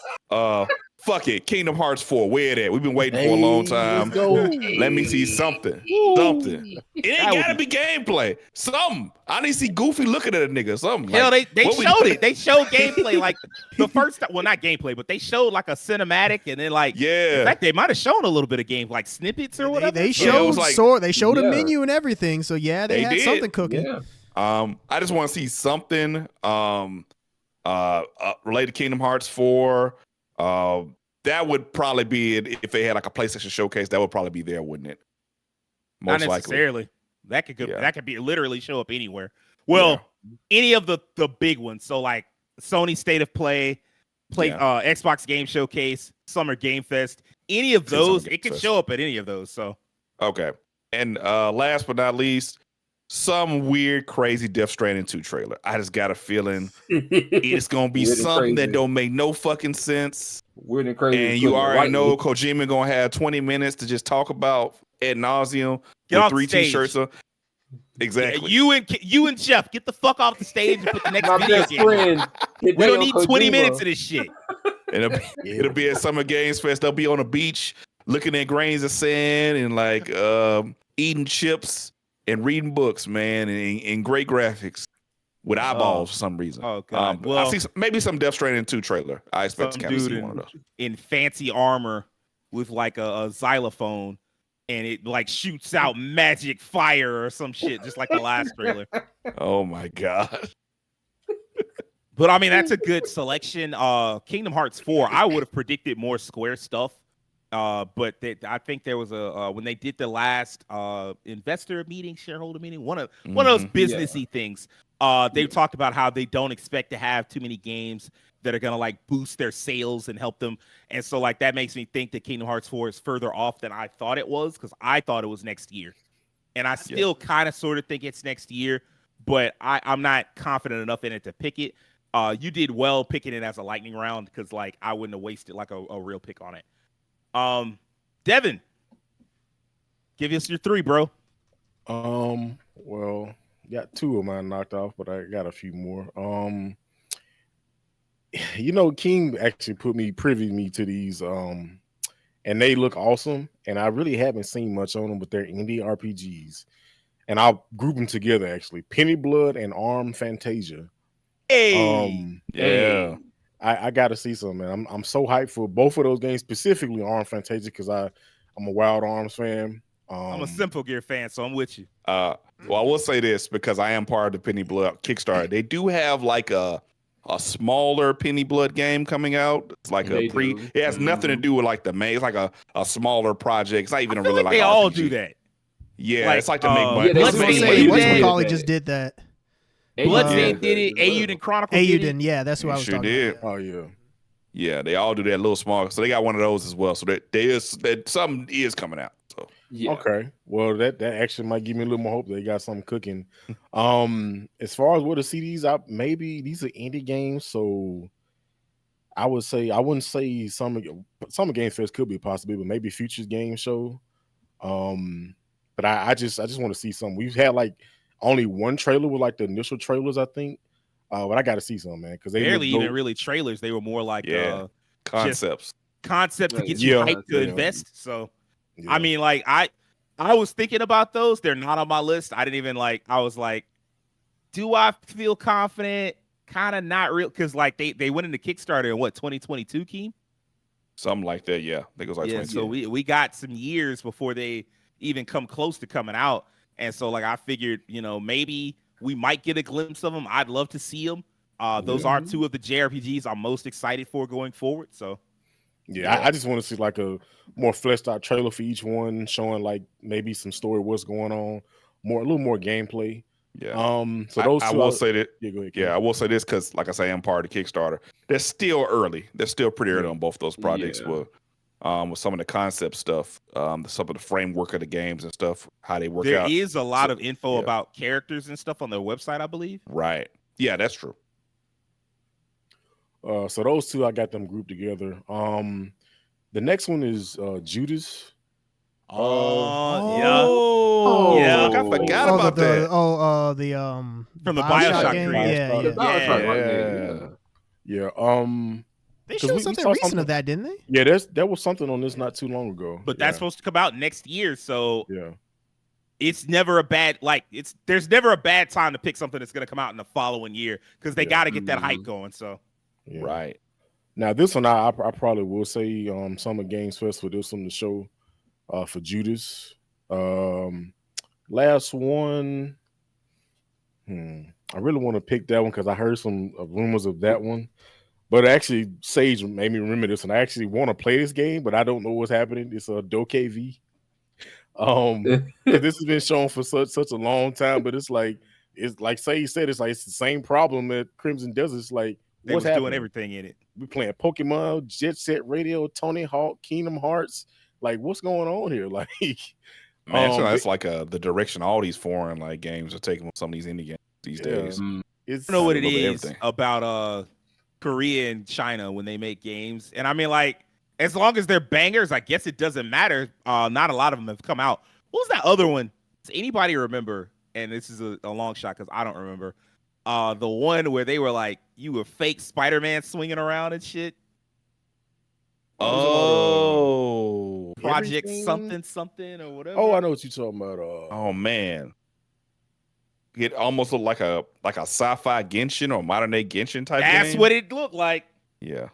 Fuck it, Kingdom Hearts 4. Where it at? We've been waiting for a long time. Let me see something. Something. It ain't gotta be gameplay. Something. I need to see Goofy looking at a nigga. Something. Hell, they showed it. They showed gameplay like the first. Well, not gameplay, but they showed like a cinematic, and then like in fact, they might have shown a little bit of game, like snippets or whatever. They showed they showed a menu and everything. So yeah, they had something cooking. Yeah. I just want to see something related to Kingdom Hearts 4. That would probably be it if they had like a PlayStation showcase. That would probably be there, wouldn't it? Most not necessarily. Likely. That could be literally show up anywhere. Well, any of the big ones. So like Sony State of Play, Xbox Game Showcase, Summer Game Fest. Any of those, it could show up at any of those. So okay. And last but not least, some weird, crazy Death Stranding 2 trailer. I just got a feeling it's gonna be something that don't make no fucking sense. Weird and crazy. And you already know Kojima gonna have 20 minutes to just talk about ad nauseum with 3 t-shirts on. Exactly. Yeah, you and Jeff, get the fuck off the stage and put the next video game. We don't need 20 minutes of this shit. It'll be at Summer Games Fest. They'll be on the beach looking at grains of sand and like eating chips and reading books, man, and great graphics with eyeballs for some reason. Oh god! Well, I see maybe some Death Stranding 2 trailer. I expect to kind of see one of those in fancy armor with like a xylophone, and it like shoots out magic fire or some shit, just like the last trailer. Oh my god! But I mean, that's a good selection. Kingdom Hearts 4, I would have predicted more Square stuff. But I think there was a when they did the last investor meeting, shareholder meeting, one of those businessy things. They talked about how they don't expect to have too many games that are gonna like boost their sales and help them, and so like that makes me think that Kingdom Hearts 4 is further off than I thought it was, because I thought it was next year, and I still kind of sort of think it's next year, but I'm not confident enough in it to pick it. You did well picking it as a lightning round, because like I wouldn't have wasted like a real pick on it. Devin, give us your 3, bro. Well, got 2 of mine knocked off, but I got a few more. King actually privy me to these, and they look awesome. And I really haven't seen much on them, but they're indie RPGs, and I'll group them together actually: Penny Blood and Arm Fantasia. Hey, Yeah. I gotta see some, man. I'm so hyped for both of those games, specifically Arm Fantasia, because I'm a Wild Arms fan. I'm a Simple Gear fan, so I'm with you. Well, I will say this because I am part of the Penny Blood Kickstarter. They do have like a smaller Penny Blood game coming out. It's like They a pre. do. It has nothing to do with like the main. It's like a smaller project. It's not even I a feel really like they an all RPG. do that. Yeah, Like, it's like to make money. yeah, they I was do gonna Bloodstained say, did whatchamacallit that. just did that. Bloodstained did it. as well. Ayuden Chronicle did it. Ayuden, yeah, that's who I was Sure talking did. about. Oh yeah. Yeah, they all do that little small. So they got one of those as well. So that something is coming out. So Yeah. Okay. Well, that actually might give me a little more hope they got something cooking. As far as what the CDs out, maybe these are indie games, so I wouldn't say Summer Game Fest could be a possibility, but maybe Futures Game Show. But I just want to see something. We've had like only one trailer with like the initial trailers, I think. But I got to see something, man, because they Barely look even dope. really trailers. They were more like Yeah. concepts. concept to Yeah, get you yeah, hyped to yeah. invest. So Yeah. I mean, like I was thinking about those. They're not on my list. I didn't even like. I was like, do I feel confident? Kind of not real, because like they went into Kickstarter in what 2022, Keem? Something like that. Yeah. I think it was like Yeah. 22. So we got some years before they even come close to coming out, and so like I figured, maybe we might get a glimpse of them. I'd love to see them. Those are two of the JRPGs I'm most excited for going forward. So Yeah, I just want to see like a more fleshed out trailer for each one, showing like maybe some story, what's going on, a little more gameplay. Yeah. So those I two, will say that. yeah, go ahead. Yeah, I will say this because, like I say, I'm part of the Kickstarter. They're still early. They're still pretty early Yeah. on both those projects. Yeah. With some of the concept stuff, some of the framework of the games and stuff, how they work there out. is a lot So, of info yeah. about characters and stuff on their website, I believe. Right. Yeah, that's true. So those two, I got them grouped together. The next one is Judas. Yeah. Oh, Yeah. I forgot about that. From the BioShock BioShock game. creators. Yeah, The yeah. Bioshock, right? Yeah. Yeah. They 'Cause showed we something saw recent something- of that, didn't they? Yeah, there was something on this not too long ago. But that's supposed to come out next year, so yeah. it's never a bad there's never a bad time to pick something that's going to come out in the following year, because they Yeah. got to get that hype going. So Yeah. Right. Now this one, I probably will say Summer Games Fest for this one to show for Judas. Last one, I really want to pick that one because I heard some rumors of that one. But actually, Sage made me remember this, and I actually want to play this game, but I don't know what's happening. It's a DokeV. 'Cause this has been shown for such a long time, but it's like Sage said, it's like it's the same problem at Crimson Desert. It's like they what's was happening? doing everything in it. We playing Pokemon, Jet Set Radio, Tony Hawk, Kingdom Hearts. Like, what's going on here? Like, Man, so that's like the direction all these foreign like games are taking with some of these indie games these days. it's I don't know what it a little bit of is everything. about Korea and China when they make games, and I mean, like, as long as they're bangers, I guess it doesn't matter. Not a lot of them have come out. What was that other one? Does anybody remember? And this is a long shot because I don't remember. The one where they were like, you were fake Spider-Man swinging around and shit. Oh, Project Everything? something or whatever. Oh, I know what you're talking about. oh man, it almost looked like a sci-fi Genshin or modern day Genshin type. That's game. what it looked like. Yeah.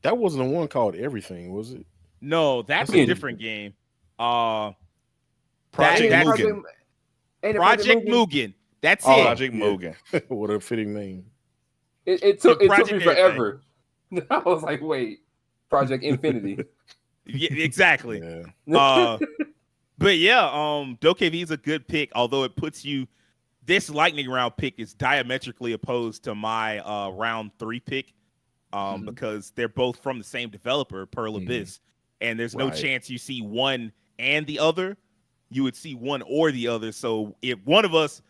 That wasn't the one called Everything, was it? No, that's a Mugen. different game. Project that's- Mugen. Project Mugen. That's Oh, it. Project yeah. Mugen. What a fitting name. It took me Project forever. I was like, wait, Project Infinity. Yeah, exactly. Yeah. But yeah, DokeV is a good pick, although it puts you. This lightning round pick is diametrically opposed to my round 3 pick, because they're both from the same developer, Pearl Abyss, and there's no Right. chance you see one and the other. You would see one or the other. So if one of us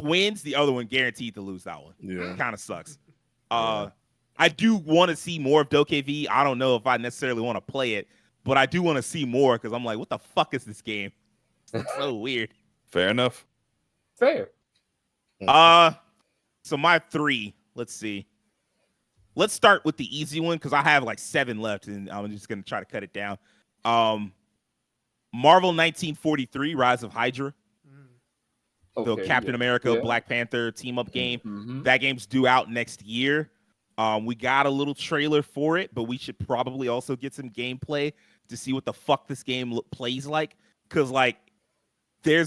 wins, the other one guaranteed to lose that one. Yeah. Kind of sucks. I do want to see more of DokeV. I don't know if I necessarily want to play it, but I do want to see more because I'm like, what the fuck is this game? It's so weird. Fair enough. Fair. So my 3, let's see. Let's start with the easy one because I have like 7 left and I'm just gonna try to cut it down. Marvel 1943, Rise of Hydra. the Captain America, Black Panther team up game. Mm-hmm. That game's due out next year. We got a little trailer for it, but we should probably also get some gameplay to see what the fuck this game plays like. Because like, there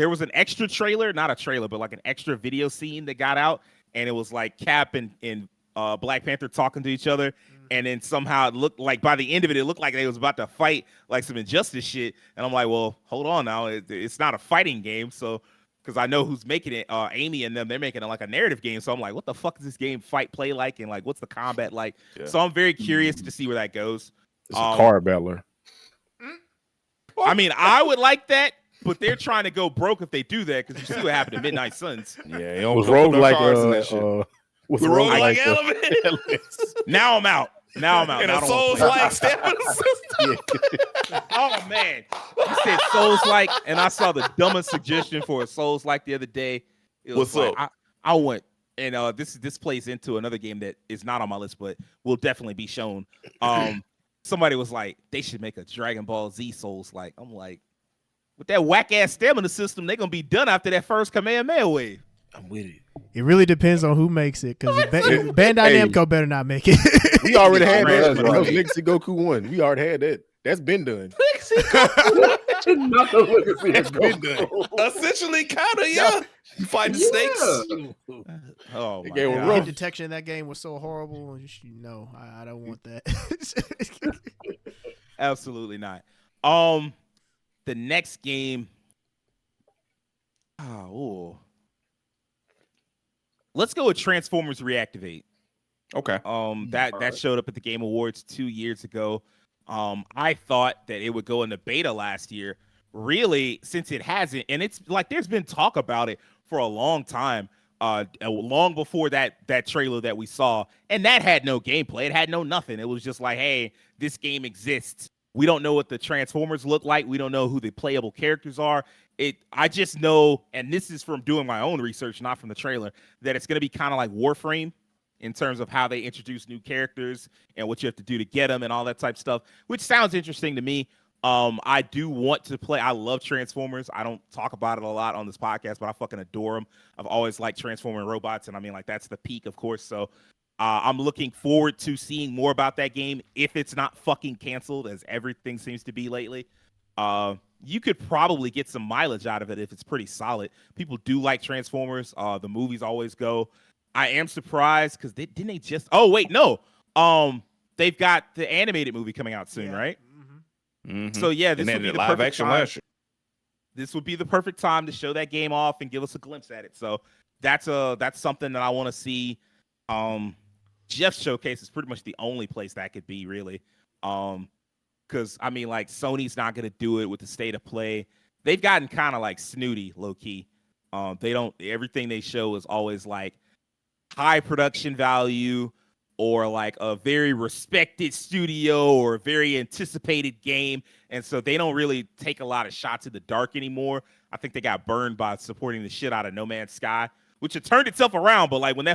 was an extra trailer, not a trailer, but like an extra video scene that got out, and it was like Cap and Black Panther talking to each other, and then somehow it looked like by the end of it looked like they was about to fight like some injustice shit, and I'm like, well, hold on now, it's not a fighting game, so because I know who's making it, Amy and them, they're making it like a narrative game, so I'm like, what the fuck is this game play like, and like what's the combat like? Yeah. So I'm very curious to see where that goes. It's a card battler. I mean, I would like that, but they're trying to go broke if they do that, because you see what happened to Midnight Suns. Yeah, you don't Was put rogue no like cards in that shit. with The roguelike roguelike element. Now I'm out. Now I'm out. And Now I a don't wanna Souls play. like stamina system. Oh man, you said Souls like, and I saw the dumbest suggestion for a Souls like the other day. It was What's like, I went, and this plays into another game that is not on my list, but will definitely be shown. Somebody was like, they should make a Dragon Ball Z Souls like. I'm like, with that whack ass stamina system, they're gonna be done after that first Kamehameha wave. I'm with it. It really depends on who makes it, because Bandai Hey. Namco better not make it. We already had Right, that. that's right. That was Legacy Goku 1. We already had that. That's been done. Not the Legacy That's of been Goku. Essentially, kind of, yeah. You fighting snakes. Oh They my gave a god. rough- Hit detection in that game was so horrible. No, I don't want that. Absolutely not. The next game. Let's go with Transformers Reactivate. Okay. That Alright. showed up at the Game Awards 2 years ago. I thought that it would go into beta last year. Really, since it hasn't, and it's like there's been talk about it for a long time. Long before that trailer that we saw, and that had no gameplay. It had no nothing. It was just like, hey, this game exists. We don't know what the Transformers look like. We don't know who the playable characters are. I just know, and this is from doing my own research, not from the trailer, that it's going to be kind of like Warframe in terms of how they introduce new characters and what you have to do to get them and all that type of stuff, which sounds interesting to me. I do want to play. I love Transformers. I don't talk about it a lot on this podcast, but I fucking adore them. I've always liked Transforming robots, and I mean, like, that's the peak, of course. So I'm looking forward to seeing more about that game if it's not fucking canceled, as everything seems to be lately. You could probably get some mileage out of it if it's pretty solid. People do like Transformers. The movies always go. I am surprised because didn't they just? Oh wait, no. They've got the animated movie coming out soon, right? Mhm. So yeah, this And would then be the live perfect action time. last year. This would be the perfect time to show that game off and give us a glimpse at it. So that's something that I want to see. Jeff's showcase is pretty much the only place that could be, really. Because I mean, like, Sony's not gonna do it with the state of play. They've gotten kind of like snooty, low key. They don't. Everything they show is always like high production value, or like a very respected studio or a very anticipated game. And so they don't really take a lot of shots in the dark anymore. I think they got burned by supporting the shit out of No Man's Sky, which it turned itself around. But like when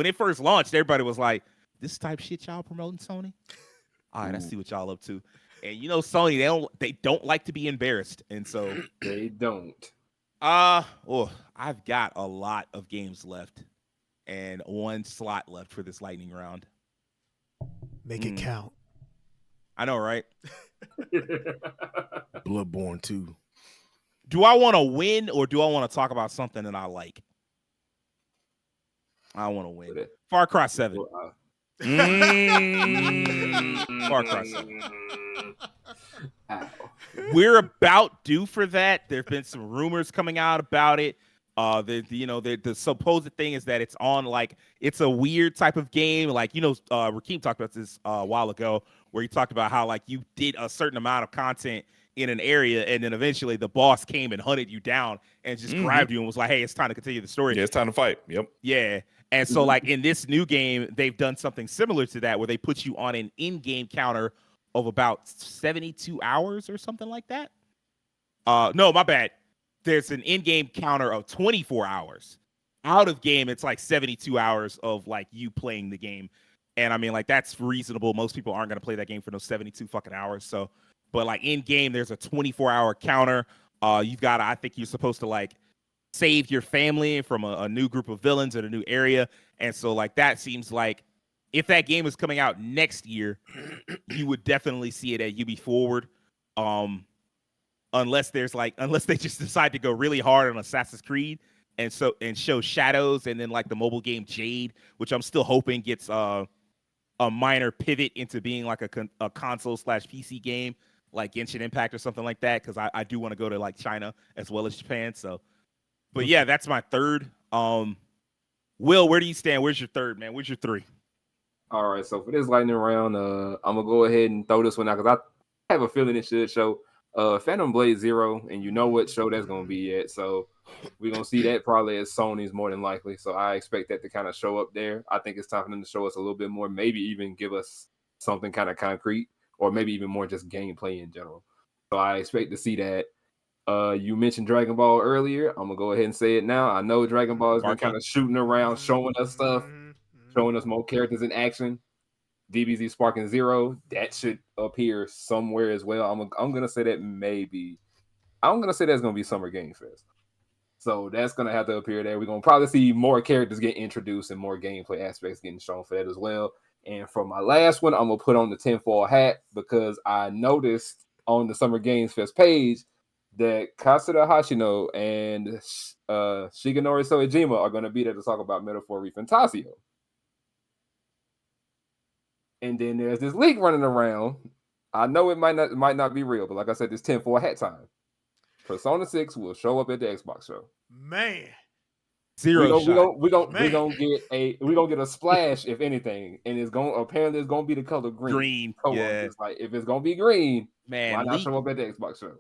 it first launched, everybody was like, this type shit y'all promoting, Sony? All right, I see what y'all up to. And you know, Sony, they don't like to be embarrassed. And so They don't. I've got a lot of games left and one slot left for this lightning round. Make it count. I know, right? Bloodborne 2. Do I want to win or do I want to talk about something that I like? I want to win. Far Cry 7. Far Cry 7. We're about due for that. There have been some rumors coming out about it. The supposed thing is that it's on, like, it's a weird type of game. Like, Rakeem talked about this a while ago, where he talked about how, like, you did a certain amount of content in an area, and then eventually the boss came and hunted you down and just grabbed you and was like, hey, it's time to continue the story. Yeah, it's time to fight. Yep. Yeah. And so, like, in this new game, they've done something similar to that, where they put you on an in-game counter of about 72 hours or something like that. No, my bad. There's an in-game counter of 24 hours. Out of game, it's like 72 hours of, like, you playing the game. And I mean, like, that's reasonable. Most people aren't going to play that game for those 72 fucking hours. So, but like in game, there's a 24-hour counter. I think you're supposed to, like, save your family from a new group of villains in a new area. And so like that seems like if that game is coming out next year, you would definitely see it at UB Forward. Unless they just decide to go really hard on Assassin's Creed and show Shadows and then like the mobile game Jade, which I'm still hoping gets a minor pivot into being like a console/PC game like Genshin Impact or something like that, because I do want to go to like China as well as Japan. So, but yeah, that's my third. Will, where do you stand? Where's your third, man? Where's your three? All right, so for this lightning round, I'm gonna go ahead and throw this one out because I have a feeling it should show Phantom Blade Zero, and you know what show that's gonna be at. So we're gonna see that probably at Sony's more than likely. So I expect that to kind of show up there. I think it's time for them to show us a little bit more, maybe even give us something kind of concrete, or maybe even more just gameplay in general. So I expect to see that. You mentioned Dragon Ball earlier. I'm gonna go ahead and say it now. I know Dragon Ball has been kind of shooting around, showing us stuff, showing us more characters in action. DBZ Sparking Zero, that should appear somewhere as well. I'm gonna say that maybe. I'm gonna say that's gonna be Summer Game Fest. So that's gonna have to appear there. We're gonna probably see more characters get introduced and more gameplay aspects getting shown for that as well. And for my last one, I'm gonna put on the tinfoil hat because I noticed on the Summer Games Fest page that Kasuda Hashino and Shigenori Soejima are going to be there to talk about Metaphor ReFantazio. And then there's this leak running around. I know it might not be real, but like I said, it's 10 for a hat time. Persona 6 will show up at the Xbox show. Man. We're gonna get a splash, if anything, and it's gonna be the color green. Green. Yeah. It's like if it's gonna be green, man, why not show up at the Xbox show?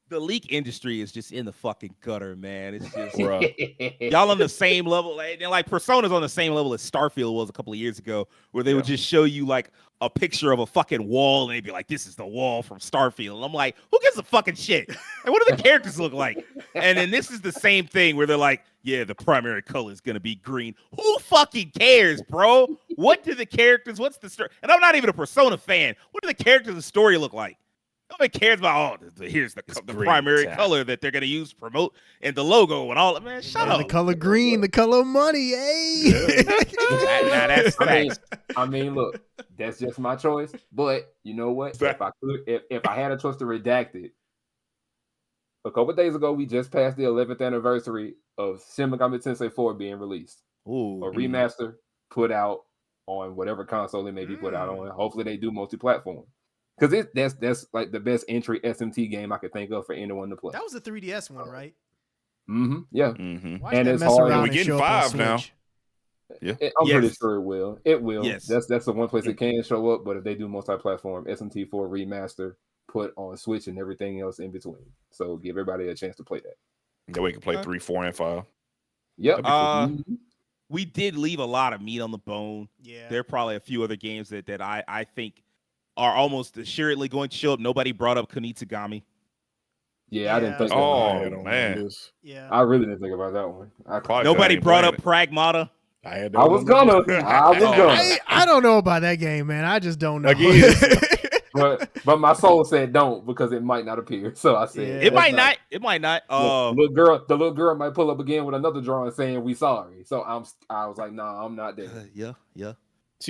The leak industry is just in the fucking gutter, man. It's just y'all on the same level. Like Persona's on the same level as Starfield was a couple of years ago, where they would just show you like a picture of a fucking wall and they'd be like, "This is the wall from Starfield." And I'm like, who gives a fucking shit? And what do the characters look like? And then this is the same thing where they're like, "Yeah, the primary color is gonna be green." Who fucking cares, bro? What do the characters? What's the story? And I'm not even a Persona fan. What do the characters and story look like? Nobody cares about here's the primary color that they're gonna use to promote and the logo and all. Man, shut up. The color green, the color of money, hey. That's facts. I mean, look, that's just my choice. But you know what? If I had a choice to redact it, a couple of days ago we just passed the 11th anniversary of Shin Megami Tensei 4 being released. Ooh, a remaster put out on whatever console it may be put out on. Hopefully they do multi-platform. Because that's like the best entry SMT game I could think of for anyone to play. That was the 3DS one, right? Mm-hmm. Yeah. Mm-hmm. And it's hard. We're getting 5 now. Yeah. I'm pretty sure it will. It will. Yes. That's the one place it can show up. But if they do multi-platform, SMT4 remaster put on Switch and everything else in between. So give everybody a chance to play that. That we can play 3, 4, and 5. Yep. We did leave a lot of meat on the bone. Yeah. There are probably a few other games that I think are almost assuredly going to show up. Nobody brought up Kunitsugami. Yeah, I didn't think about that. Oh, man. Yeah. I really didn't think about that one. Nobody brought up Pragmata. I was gonna. I don't know about that game, man. I just don't know. but my soul said don't because it might not appear. So I said it might not. It might not. The little girl might pull up again with another drawing saying we sorry. So I was like, nah, I'm not there. Yeah.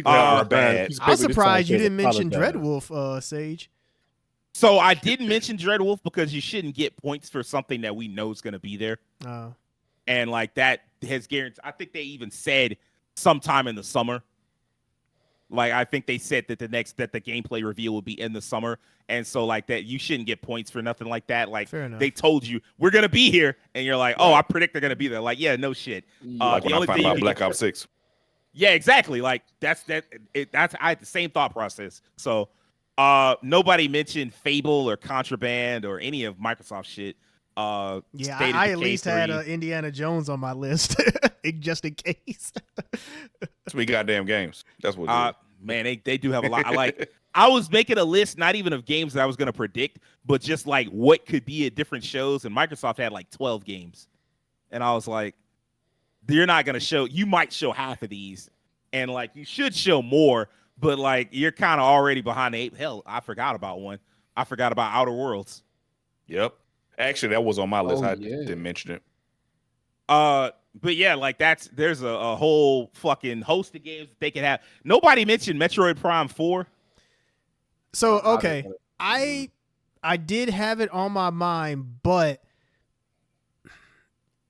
I'm surprised you didn't mention Dreadwolf, Sage. So I didn't mention Dreadwolf because you shouldn't get points for something that we know is going to be there. And like that has guaranteed. I think they even said sometime in the summer. Like I think they said that the gameplay reveal will be in the summer, and so like that you shouldn't get points for nothing like that. Like they told you we're gonna be here, and you're like, oh, I predict they're gonna be there. Like, yeah, no shit. Like when I find out Black Ops 6. Yeah, exactly. Like that's I had the same thought process. So nobody mentioned Fable or Contraband or any of Microsoft shit. I at least had Indiana Jones on my list just in case. Three goddamn games. That's what it is. Man, they do have a lot. I was making a list, not even of games that I was going to predict, but just like what could be at different shows. And Microsoft had like 12 games. And I was like, you're not going to show, you might show half of these. And like, you should show more, but like, you're kind of already behind the 8. Hell, I forgot about one. I forgot about Outer Worlds. Yep. Actually, that was on my list. I didn't mention it. But yeah, like there's a whole fucking host of games they could have. Nobody mentioned Metroid Prime 4. So okay, I did have it on my mind, but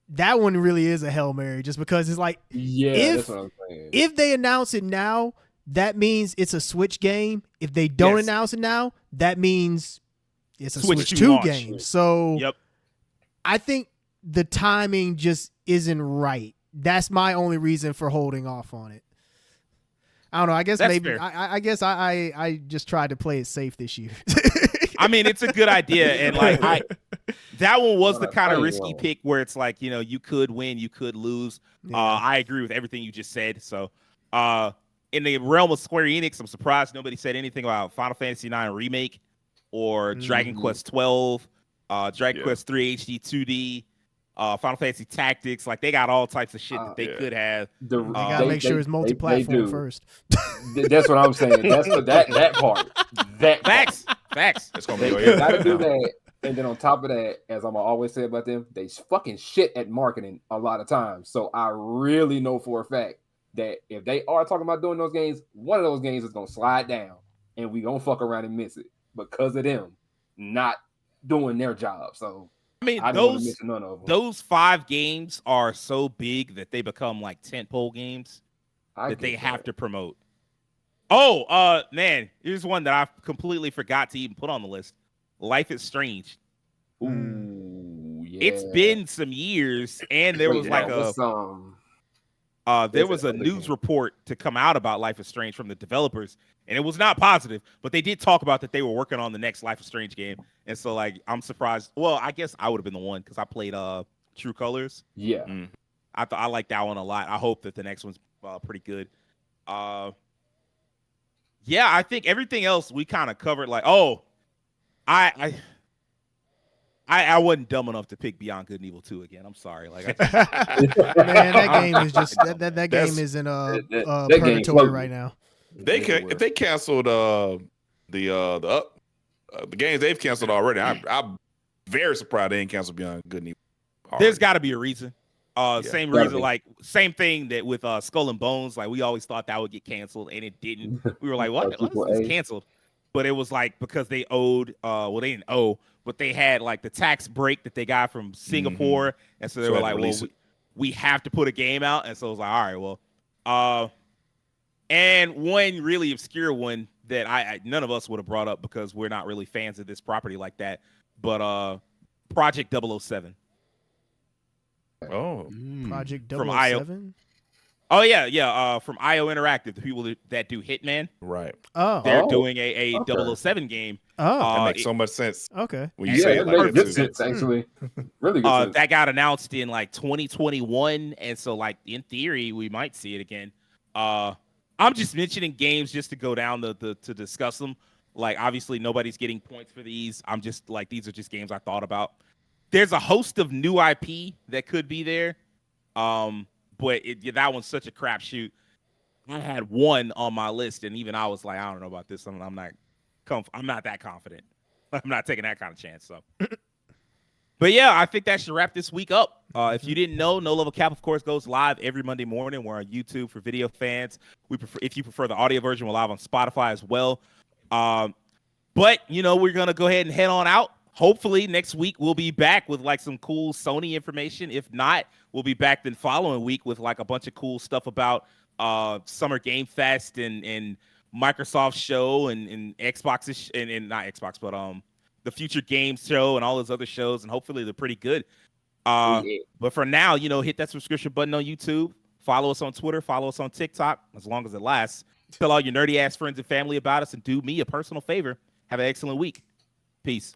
that one really is a Hail Mary just because it's like, that's what I'm saying. if they announce it now, that means it's a Switch game. If they don't announce it now, that means it's a Switch 2 game. So Yep. I think the timing just isn't right. That's my only reason for holding off on it. I don't know. I guess That's maybe fair. I guess I just tried to play it safe this year. I mean, it's a good idea, and like that one was the kind of Funny risky one. pick where it's like, you know, you could win, you could lose. Yeah. I agree with everything you just said. So, in the realm of Square Enix, I'm surprised nobody said anything about Final Fantasy IX Remake or Dragon Quest 12, Dragon Quest 3 HD 2D, Final Fantasy Tactics. Like they got all types of shit that they could have. They gotta make sure it's multi-platform do. first. That's what I'm saying. That's that part. That Facts. It's gonna be They gotta do that. And then on top of that, as I'm always say about them, they fucking shit at marketing a lot of times. So I really know for a fact that if they are talking about doing those games, one of those games is gonna slide down, and we gonna fuck around and miss it because of them not doing their job. So I mean, I don't want to miss none of them. those 5 games are so big that they become like tentpole games that they have to promote. Oh, man, here's one that I completely forgot to even put on the list. Life is Strange. Ooh, yeah. It's been some years, and there was like there was a news report to come out about Life is Strange from the developers, and it was not positive, but they did talk about that they were working on the next Life is Strange game. And so like I'm surprised. Well, I guess I would have been the one because I played True Colors. Yeah. I like that one a lot. I hope that the next one's pretty good. Yeah, I think everything else we kind of covered. Like, I wasn't dumb enough to pick Beyond Good and Evil 2 again. I'm sorry. Like, Man, that game is just that game is in purgatory right now. If they canceled the games they've canceled already, I'm very surprised they didn't cancel Beyond Good and Evil. There's got to be a reason. Same reason, be. like same thing that with Skull and Bones. Like we always thought that would get canceled, and it didn't. We were like, what is this canceled? But it was like because they owed. Well, they didn't owe, but they had like the tax break that they got from Singapore, and so they were like, well, we have to put a game out, and so it was like, all right, well, and one really obscure one that I none of us would have brought up because we're not really fans of this property like that, but Project 007. Oh, Project From IO. 007? Oh yeah. From IO Interactive, the people that do Hitman. right. Oh. They're doing a 007 game. Oh. That makes so much sense. Okay. When you say it like that good too. sense, actually. Really good sense. That got announced in like 2021, and so like in theory we might see it again. I'm just mentioning games just to go down to discuss them. Like obviously nobody's getting points for these. I'm just like these are just games I thought about. There's a host of new IP that could be there, but that one's such a crapshoot. I had one on my list, and even I was like, I don't know about this. I'm not that confident. I'm not taking that kind of chance. So, but yeah, I think that should wrap this week up. If you didn't know, No Level Cap, of course, goes live every Monday morning. We're on YouTube for video fans. If you prefer the audio version, we're live on Spotify as well. But we're gonna go ahead and head on out. Hopefully next week we'll be back with like some cool Sony information. If not, we'll be back the following week with like a bunch of cool stuff about Summer Game Fest and Microsoft show and Xbox and not Xbox, but the Future Games show and all those other shows, and hopefully they're pretty good. But for now, hit that subscription button on YouTube. Follow us on Twitter. Follow us on TikTok, as long as it lasts. Tell all your nerdy ass friends and family about us, and do me a personal favor. Have an excellent week. Peace.